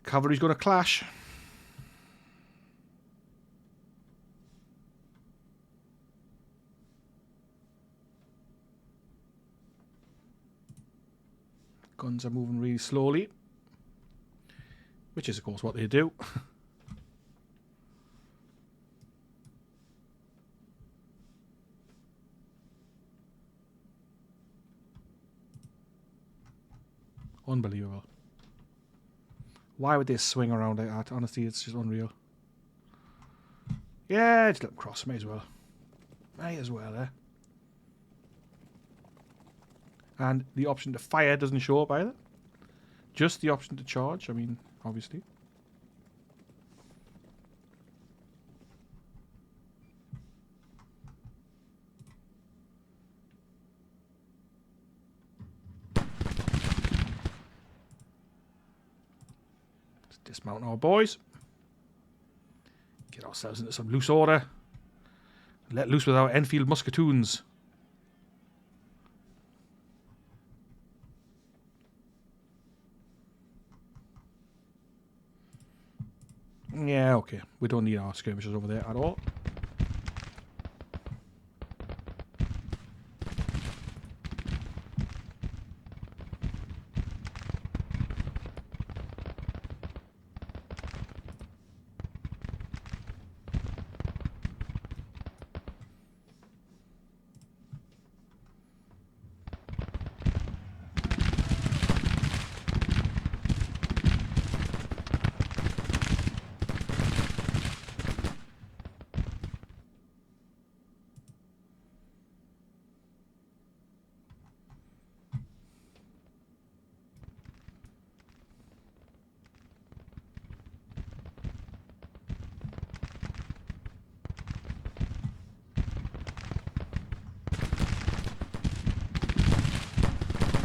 Cavalry's going to clash. Guns are moving really slowly, which is of course what they do. Unbelievable. Why would they swing around like that? Honestly, it's just unreal. Yeah, just let them cross. May as well. May as well, eh? And the option to fire doesn't show up either. just the option to charge. I mean, obviously. Let's dismount our boys. Get ourselves into some loose order. Let loose with our Enfield musketoons. Yeah, okay. We don't need our skirmishers over there at all.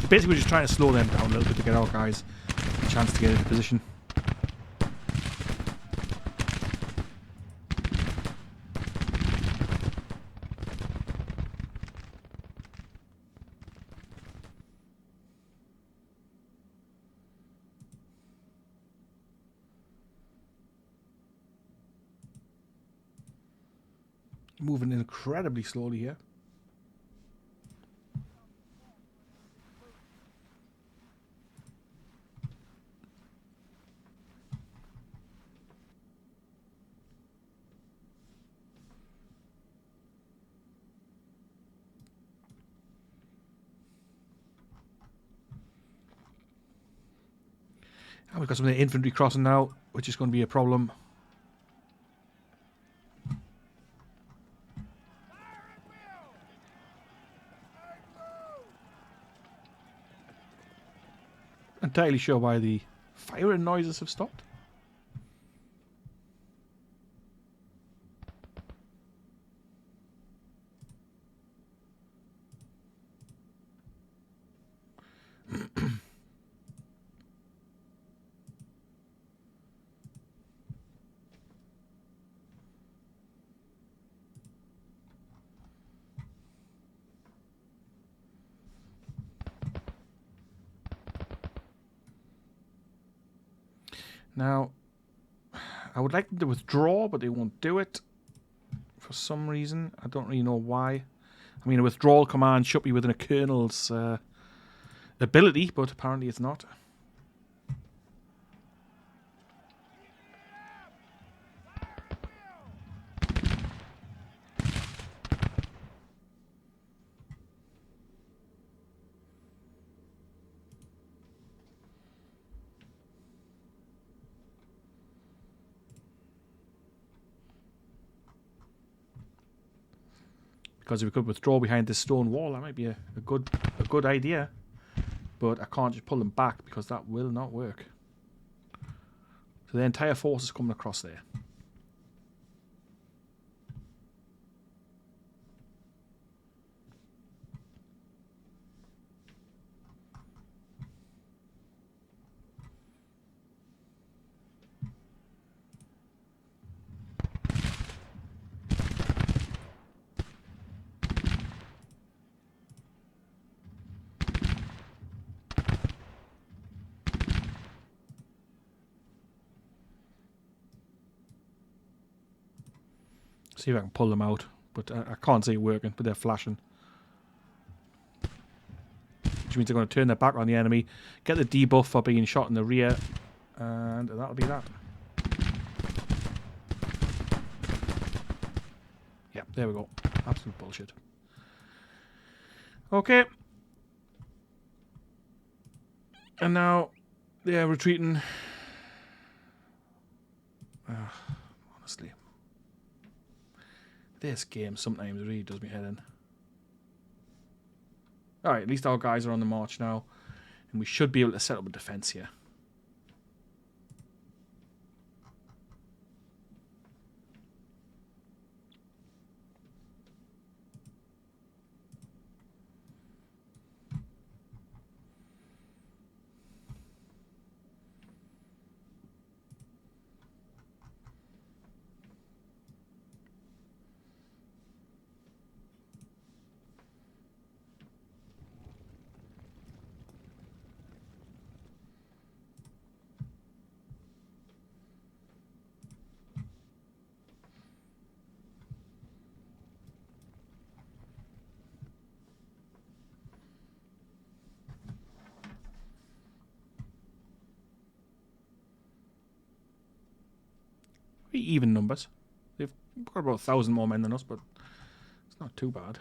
Basically, we're just trying to slow them down a little bit to get our guys a chance to get into position. Moving incredibly slowly here. And we've got some of the infantry crossing now, which is going to be a problem. Entirely sure why the firing noises have stopped. Now, I would like them to withdraw, but they won't do it for some reason. I don't really know why. I mean, a withdrawal command should be within a colonel's ability, but apparently it's not. Because if we could withdraw behind this stone wall, that might be a good idea. But I can't just pull them back because that will not work. So the entire force is coming across there. See if I can pull them out, but I can't see it working, but they're flashing. Which means they're going to turn their back on the enemy, get the debuff for being shot in the rear, and that'll be that. Yeah, there we go. Absolute bullshit. Okay. And now they're retreating. Honestly. This game sometimes really does me head in. Alright, at least our guys are on the march now. And we should be able to set up a defense here. Pretty even numbers. They've got about 1,000 more men than us, but it's not too bad.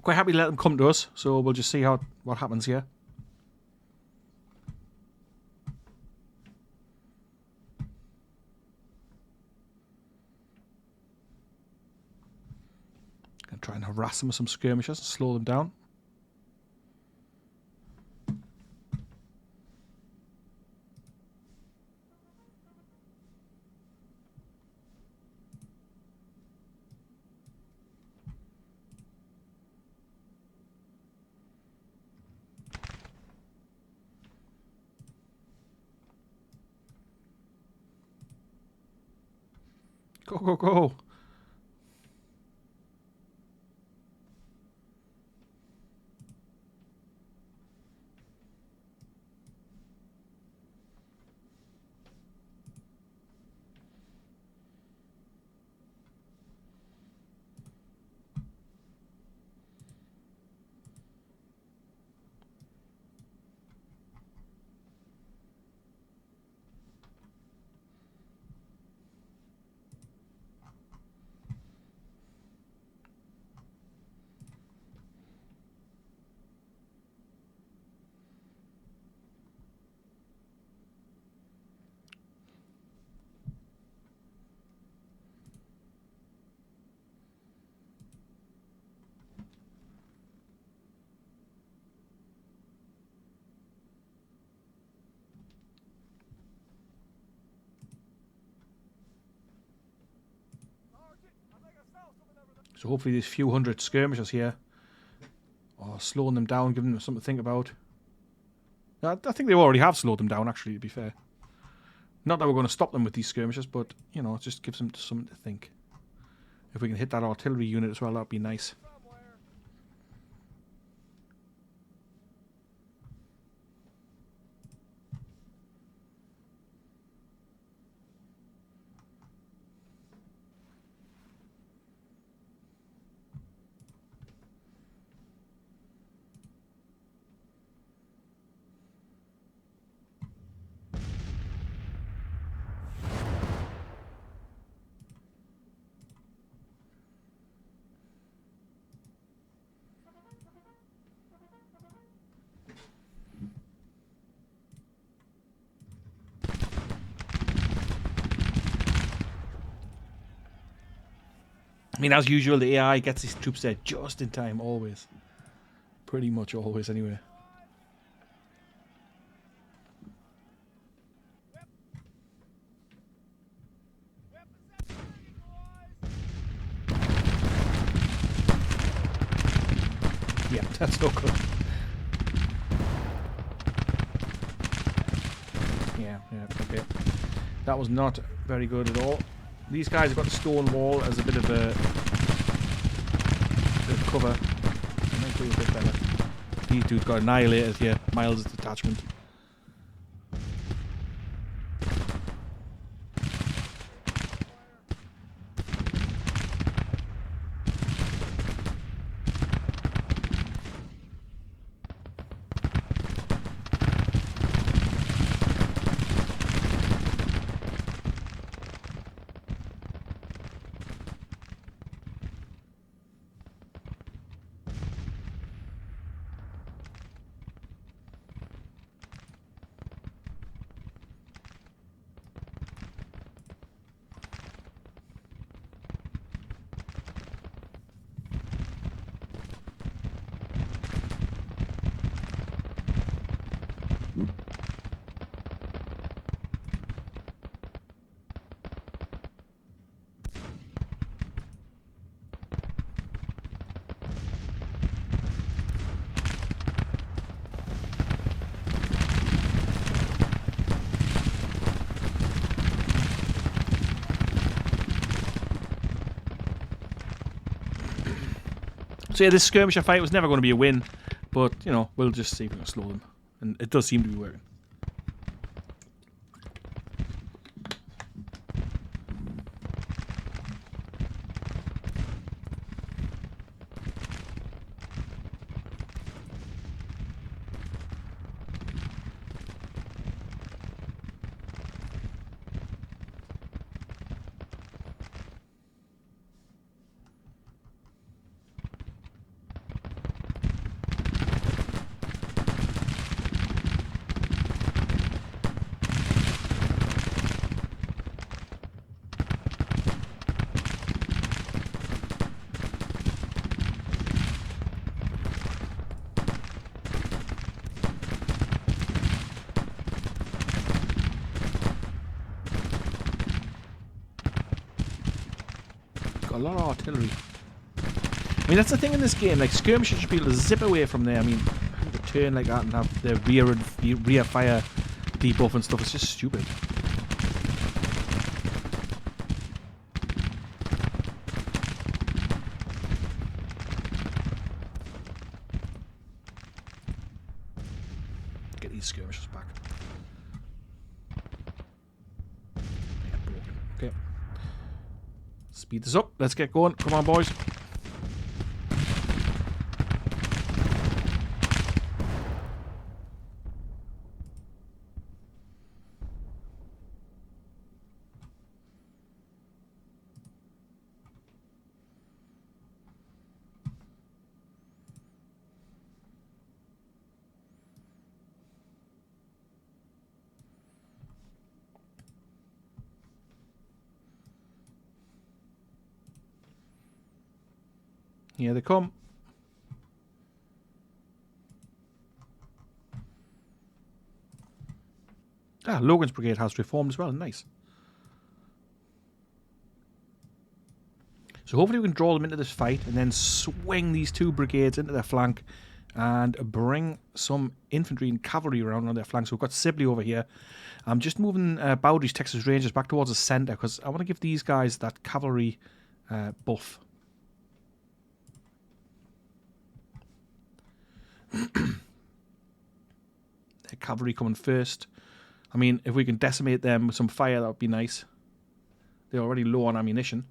Quite happy to let them come to us, so we'll just see what happens here. Gonna try and harass them with some skirmishers, slow them down. Go, go, go. So hopefully these few hundred skirmishers here are slowing them down, giving them something to think about. I think they already have slowed them down, actually, to be fair. Not that we're going to stop them with these skirmishers, but, you know, it just gives them something to think. If we can hit that artillery unit as well, that'd be nice. I mean, as usual, the AI gets these troops there just in time, always. Pretty much always, anyway. Yeah, that's not good. Yeah, okay. That was not very good at all. These guys have got the stone wall as a bit of cover. It might do a bit better. These dudes got annihilated here. Miles' detachment. So yeah, this skirmisher fight was never going to be a win, but, you know, we'll just see if we can slow them. And it does seem to be working. A lot of artillery. I mean, that's the thing in this game. Like, skirmishers should be able to zip away from there. I mean, to turn like that and have their rear fire debuff and stuff. It's just stupid. Get these skirmishers back. Yeah, broken. Okay. Speed this up. Let's get going. Come on, boys. Here they come. Ah, Logan's brigade has reformed as well. Nice. So hopefully we can draw them into this fight and then swing these two brigades into their flank and bring some infantry and cavalry around on their flank. So we've got Sibley over here. I'm just moving Bowdry's Texas Rangers back towards the centre because I want to give these guys that cavalry buff. Their cavalry coming first. I mean, if we can decimate them with some fire, that would be nice. They're already low on ammunition.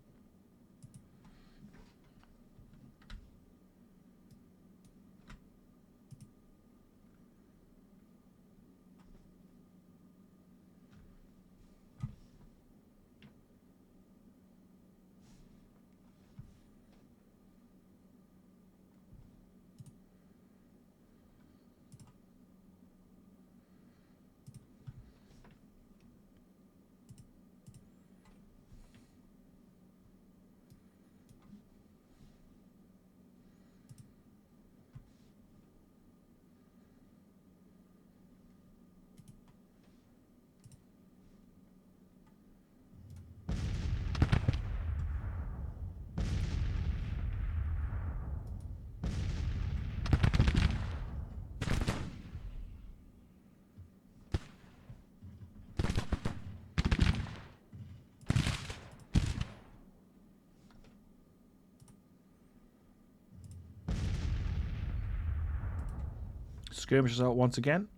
Skirmishers out once again.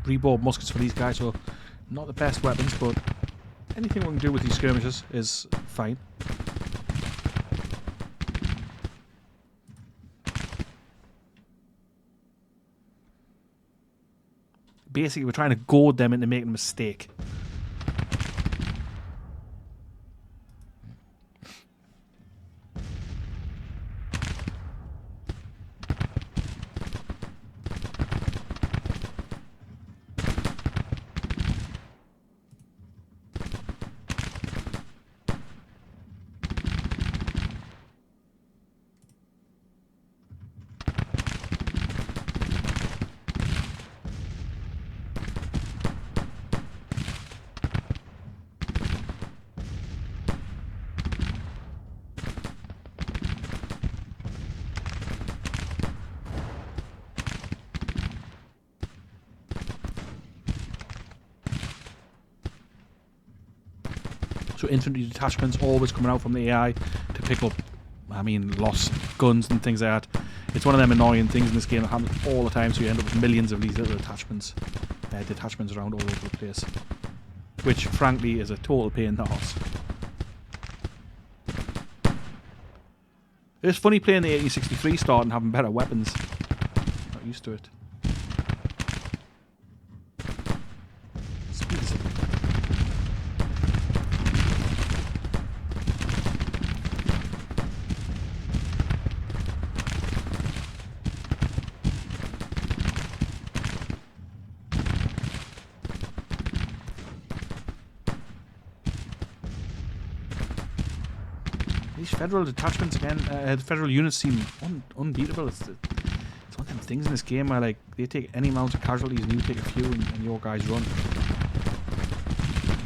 Rebore muskets for these guys, so not the best weapons, but anything we can do with these skirmishers is fine. Basically, we're trying to goad them into making a mistake. So infantry detachments always coming out from the AI to pick up, lost guns and things like that. It's one of them annoying things in this game that happens all the time, so you end up with millions of these little detachments around all over the place. Which, frankly, is a total pain in the arse. It's funny playing the 1863 start and having better weapons. Not used to it. Speed is up. These federal detachments again, federal units seem unbeatable. It's one of them things in this game where like they take any amount of casualties and you take a few and your guys run.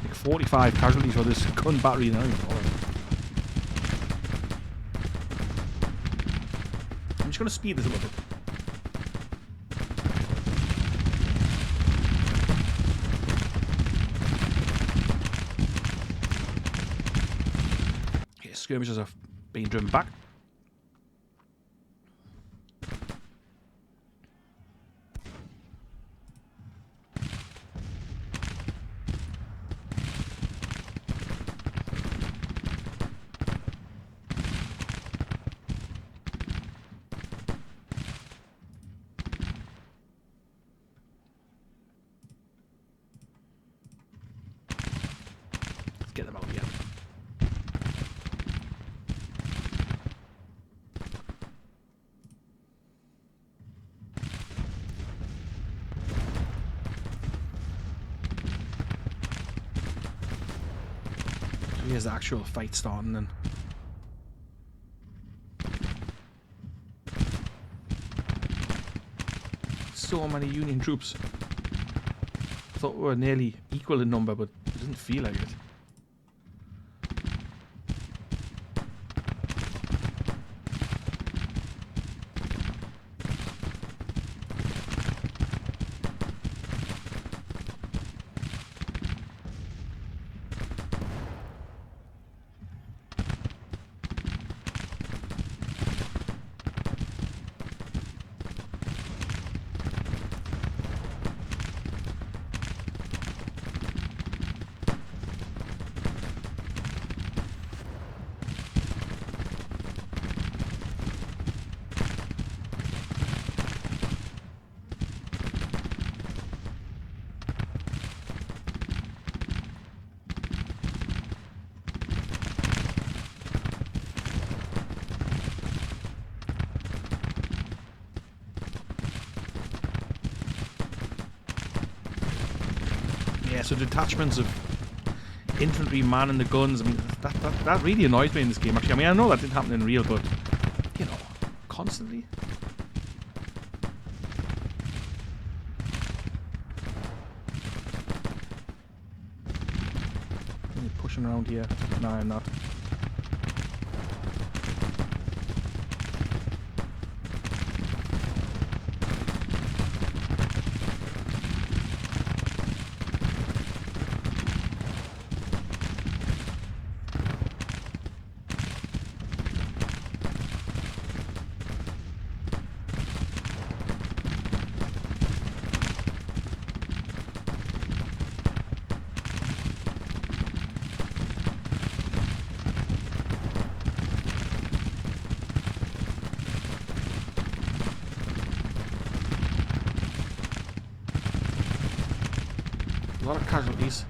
Like 45 casualties for this gun battery now. I'm just going to speed this a little bit. Skirmishers have been driven back. Let's get them out again. Here's the actual fight starting then. So many Union troops. I thought we were nearly equal in number, but it doesn't feel like it. Yeah, so detachments of infantry manning the guns. I mean, that really annoys me in this game, actually. I mean, I know that didn't happen in real, but, you know, constantly. pushing around here. No, I'm not. A lot of casualties.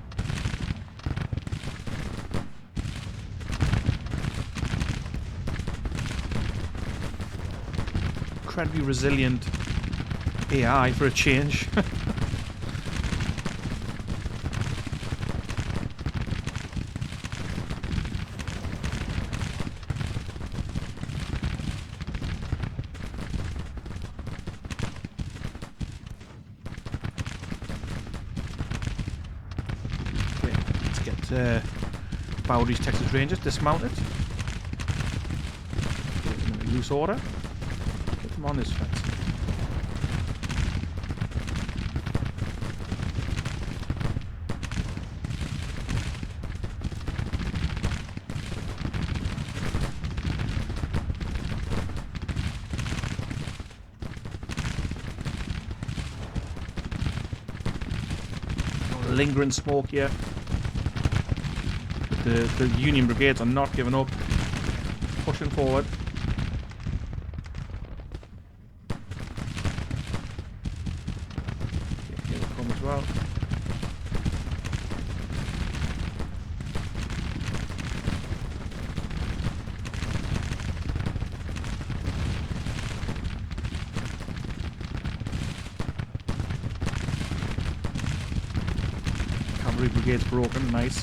Incredibly resilient AI for a change. Baton Rouge, Texas Rangers dismounted. Get them in loose order. Get them on this fence. Lingering smoke here. The Union brigades are not giving up, pushing forward. Okay, here they come as well. Cavalry brigade's broken, nice.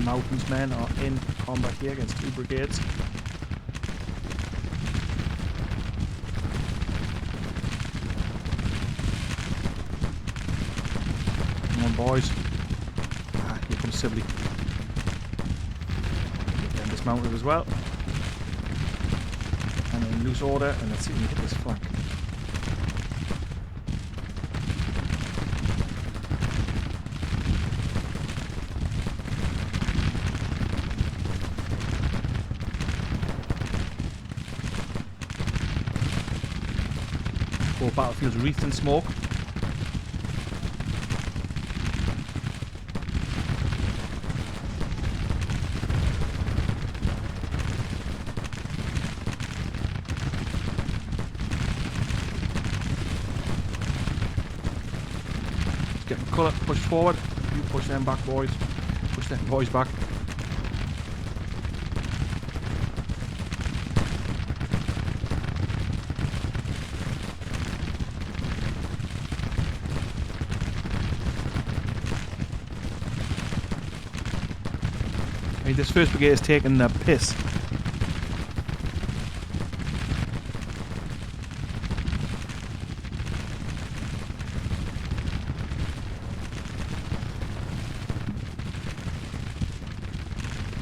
Mountains men are in combat here against two brigades. Come on, boys. Ah, here comes Sibley. Get them dismounted as well. And in loose order, and let's see if we can hit this flank. Battlefield's wreathed in smoke. Let's get McCulloch pushed forward. You push them back, boys. Push them boys back. This first brigade is taking the piss.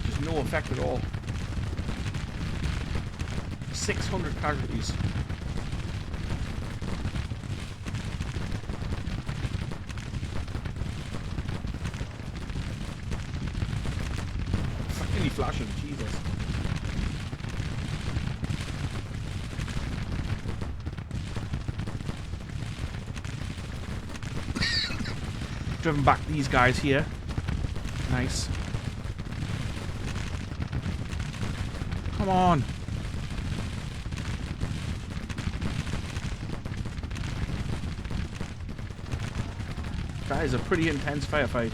Just no effect at all. 600 casualties. Flashing, Jesus. Driven back these guys here. Nice. Come on. That is a pretty intense firefight.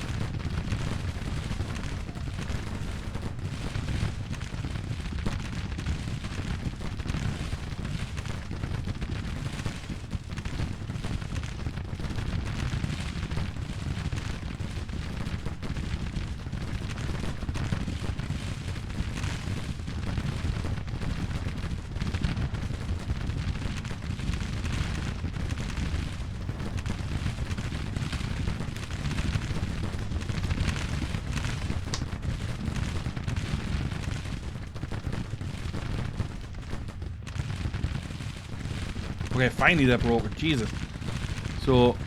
Okay, finally they're broken. Jesus. So,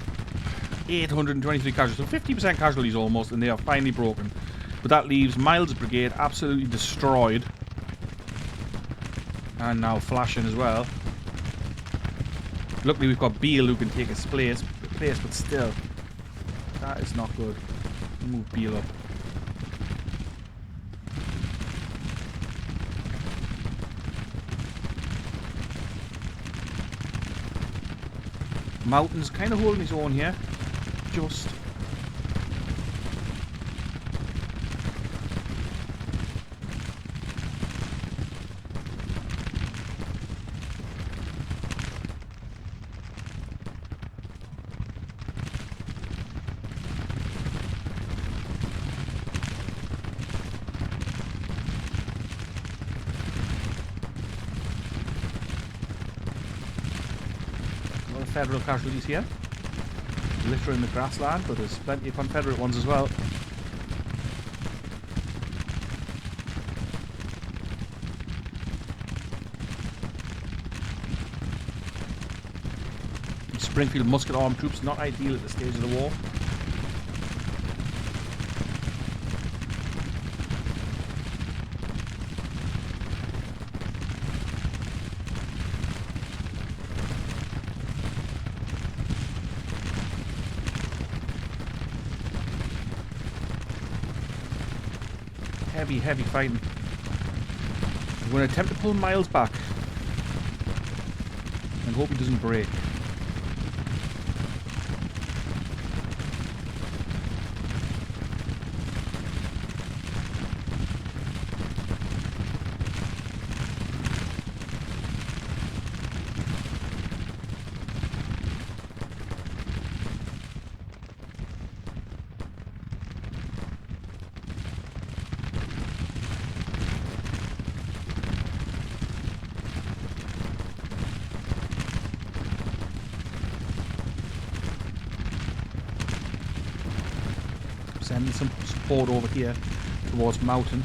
823 casualties. So 50% casualties almost, and they are finally broken. But that leaves Miles' brigade absolutely destroyed. And now flashing as well. Luckily we've got Beale who can take his place, but still. That is not good. Move Beale up. Mountain's kind of holding his own here. Just. Federal casualties here. Littering the grassland, but there's plenty of Confederate ones as well. Springfield musket armed troops, not ideal at this stage of the war. Heavy fighting. I'm going to attempt to pull Miles back and hope he doesn't break. Sending some support over here towards Mountain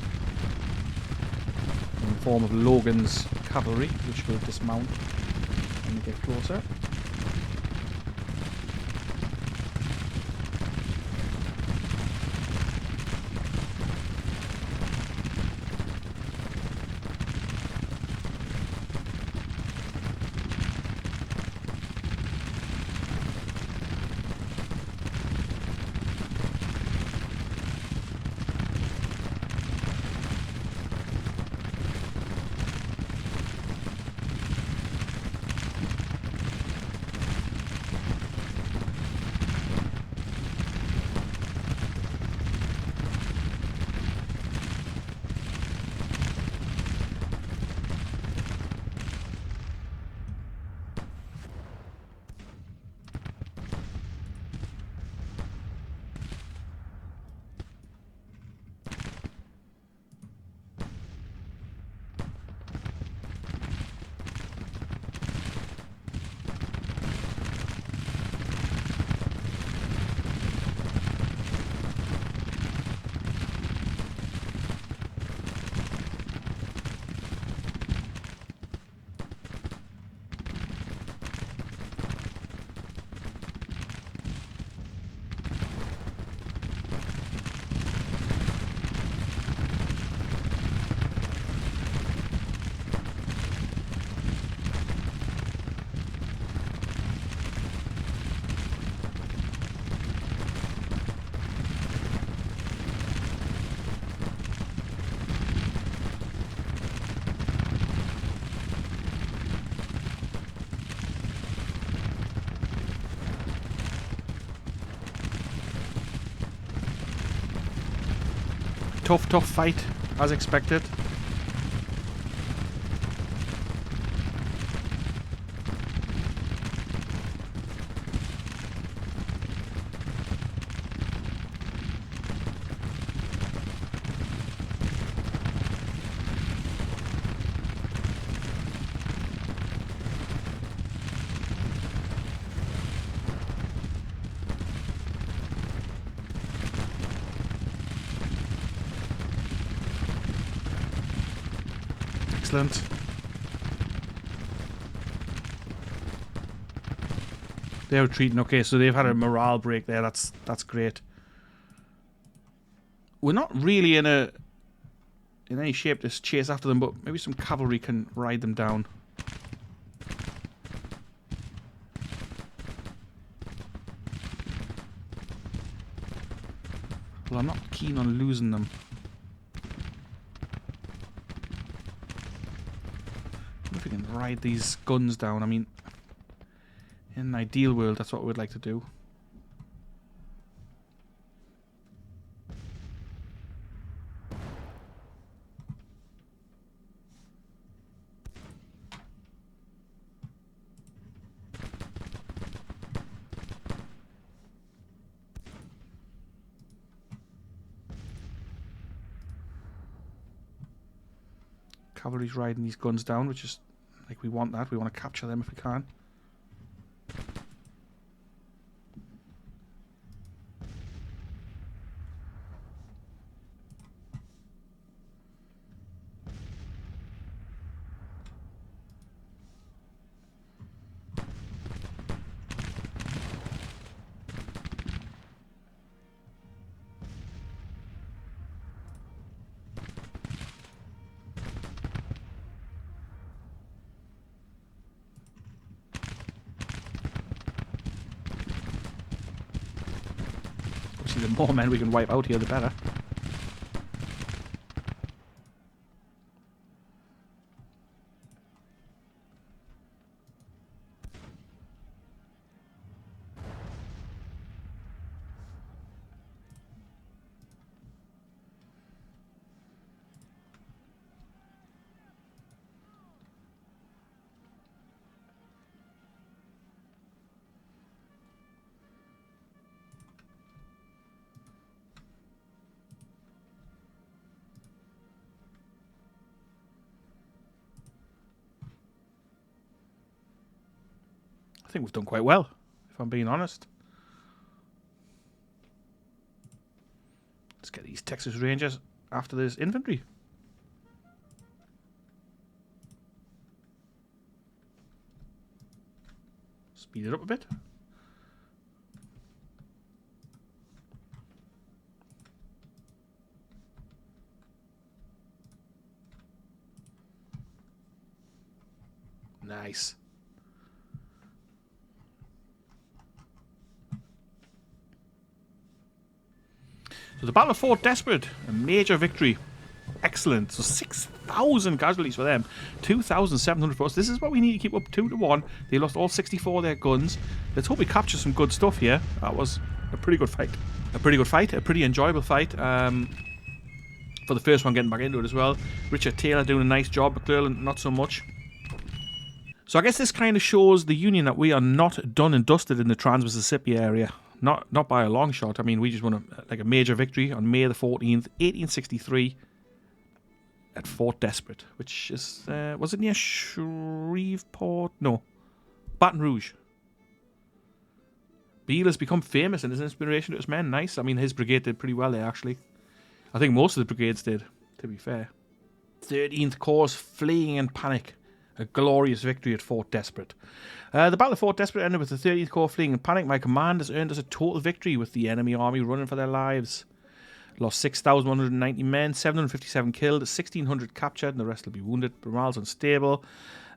in the form of Logan's cavalry, which will dismount when we get closer. Tough fight, as expected. Excellent. They're retreating. Okay, so they've had a morale break there. That's great. We're not really in any shape to chase after them, but maybe some cavalry can ride them down. Well, I'm not keen on losing them. I wonder if we can ride these guns down. I mean, in an ideal world, that's what we'd like to do. Cavalry's riding these guns down, which is like we want that. We want to capture them if we can. The more men we can wipe out here, the better. I think we've done quite well, if I'm being honest. Let's get these Texas Rangers after this infantry. Speed it up a bit. Nice. So the Battle of Fort Desperate, a major victory. Excellent. So 6,000 casualties for them. 2,700 for us. This is what we need to keep up 2-1. They lost all 64 of their guns. Let's hope we capture some good stuff here. That was a pretty good fight. A pretty enjoyable fight. For the first one, getting back into it as well. Richard Taylor doing a nice job, McClellan not so much. So I guess this kind of shows the Union that we are not done and dusted in the Trans-Mississippi area. Not by a long shot. I mean, we just won a major victory on May the 14th, 1863 at Fort Desperate, which is, was it near Shreveport? No, Baton Rouge. Beale has become famous and is an inspiration to his men. Nice. I mean, his brigade did pretty well there, actually. I think most of the brigades did, to be fair. 13th Corps fleeing in panic. A glorious victory at Fort Desperate. The Battle of Fort Desperate ended with the 13th Corps fleeing in panic. My command has earned us a total victory with the enemy army running for their lives. Lost 6,190 men, 757 killed, 1,600 captured, and the rest will be wounded. Morale's unstable.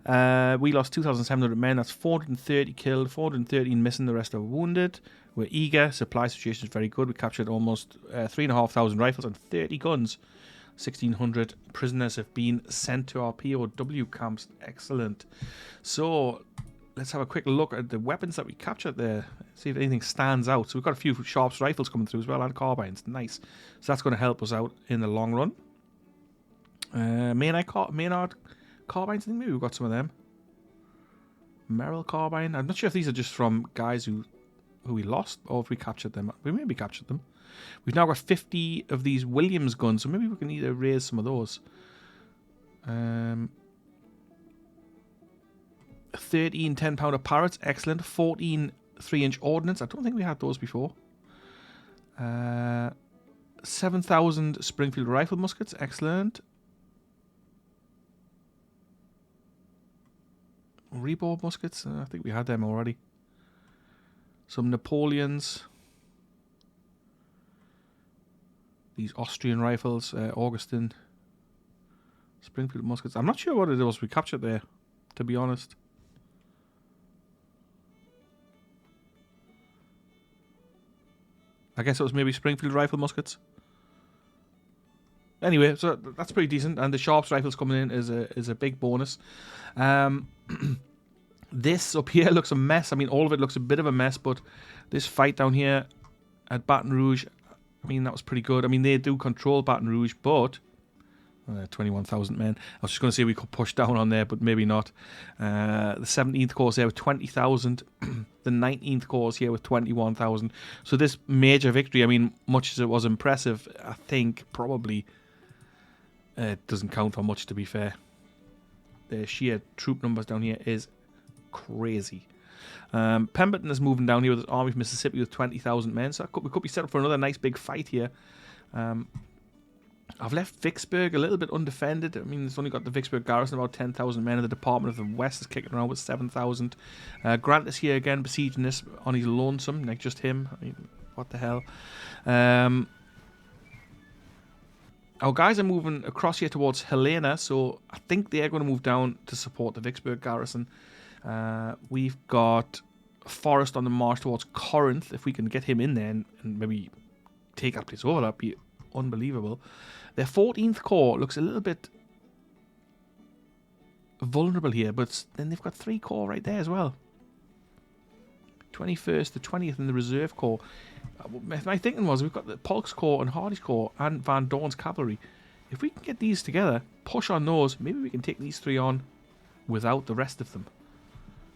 We lost 2,700 men, that's 430 killed, 413 missing, the rest are wounded. We're eager, supply situation is very good. We captured almost 3,500 rifles and 30 guns. 1,600 prisoners have been sent to our POW camps. Excellent. So let's have a quick look at the weapons that we captured there. See if anything stands out. So we've got a few Sharps rifles coming through as well, and carbines. Nice. So that's going to help us out in the long run. Maynard carbines. I think maybe we've got some of them. Merrill carbine. I'm not sure if these are just from guys who we lost, or if we captured them. We maybe captured them. We've now got 50 of these Williams guns, so maybe we can either raise some of those. 13 10-pounder Parrots, excellent. 14 3-inch ordnance, I don't think we had those before. 7,000 Springfield rifle muskets, excellent. Rebore muskets, I think we had them already. Some Napoleons. These Austrian rifles, Augustin. Springfield muskets. I'm not sure what it was we captured there, to be honest. I guess it was maybe Springfield rifle muskets. Anyway, so that's pretty decent, and the Sharps rifles coming in is a big bonus. This up here looks a mess. I mean, all of it looks a bit of a mess, but this fight down here at Baton Rouge, I mean, that was pretty good. I mean, they do control Baton Rouge, but 21,000 men. I was just going to say we could push down on there, but maybe not. The 17th Corps there with 20,000. The 19th Corps here with 21,000. So this major victory, I mean, much as it was impressive, I think probably it doesn't count for much, to be fair. The sheer troop numbers down here is crazy. Pemberton is moving down here with his Army of Mississippi with 20,000 men. So we could be set up for another nice big fight here. I've left Vicksburg a little bit undefended. I mean, it's only got the Vicksburg garrison, about 10,000 men, and the Department of the West is kicking around with 7,000. Grant is here again, besieging this on his lonesome, like just him. I mean, what the hell? Our guys are moving across here towards Helena, so I think they're going to move down to support the Vicksburg garrison. We've got Forrest on the march towards Corinth. If we can get him in there and maybe take that place over, that'd be unbelievable. Their 14th Corps looks a little bit vulnerable here, but then they've got 3 Corps right there as well. 21st, the 20th, and the Reserve Corps. My thinking was we've got the Polk's Corps and Hardy's Corps and Van Dorn's cavalry. If we can get these together, push on those, maybe we can take these 3 on without the rest of them.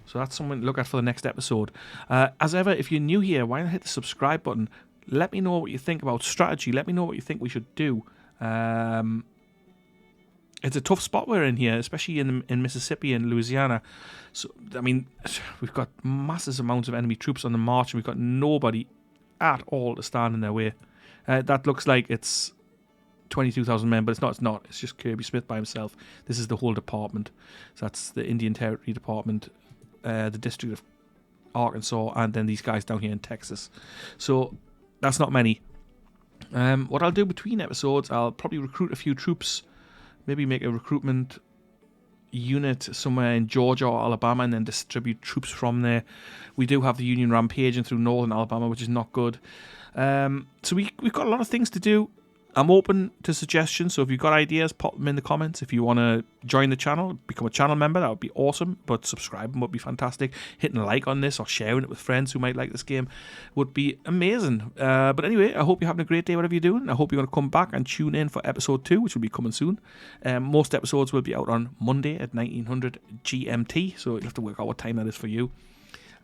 So that's something to look at for the next episode. As ever, if you're new here, why not hit the subscribe button? Let me know what you think about strategy. Let me know what you think we should do. It's a tough spot we're in here, especially in Mississippi and Louisiana. So, I mean, we've got massive amounts of enemy troops on the march, and we've got nobody at all to stand in their way. That looks like it's 22,000 men, but it's not. It's not. It's just Kirby Smith by himself. This is the whole department. So that's the Indian Territory Department, the District of Arkansas, and then these guys down here in Texas. So that's not many. What I'll do between episodes, I'll probably recruit a few troops, maybe make a recruitment unit somewhere in Georgia or Alabama, and then distribute troops from there. We do have the Union rampaging through northern Alabama, which is not good. So we've got a lot of things to do. I'm open to suggestions, so if you've got ideas, pop them in the comments. If you want to join the channel, become a channel member, that would be awesome, but subscribing would be fantastic. Hitting a like on this or sharing it with friends who might like this game would be amazing. But anyway, I hope you're having a great day, whatever you're doing. I hope you're going to come back and tune in for episode 2, which will be coming soon. Most episodes will be out on Monday at 1900 GMT, so you'll have to work out what time that is for you.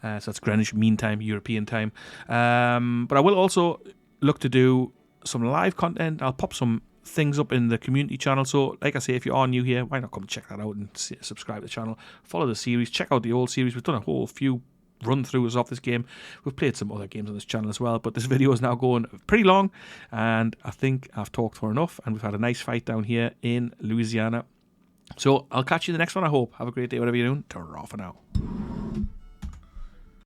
So that's Greenwich Mean Time, European time. But I will also look to do some live content. I'll pop some things up in the community channel, so like I say, if you are new here, why not come check that out and subscribe to the channel, follow the series, check out the old series. We've done a whole few run-throughs of this game. We've played some other games on this channel as well, but this video is now going pretty long, and I think I've talked for enough, and we've had a nice fight down here in Louisiana. So I'll catch you in the next one, I hope. Have a great day, whatever you're doing. Ta-ra for now.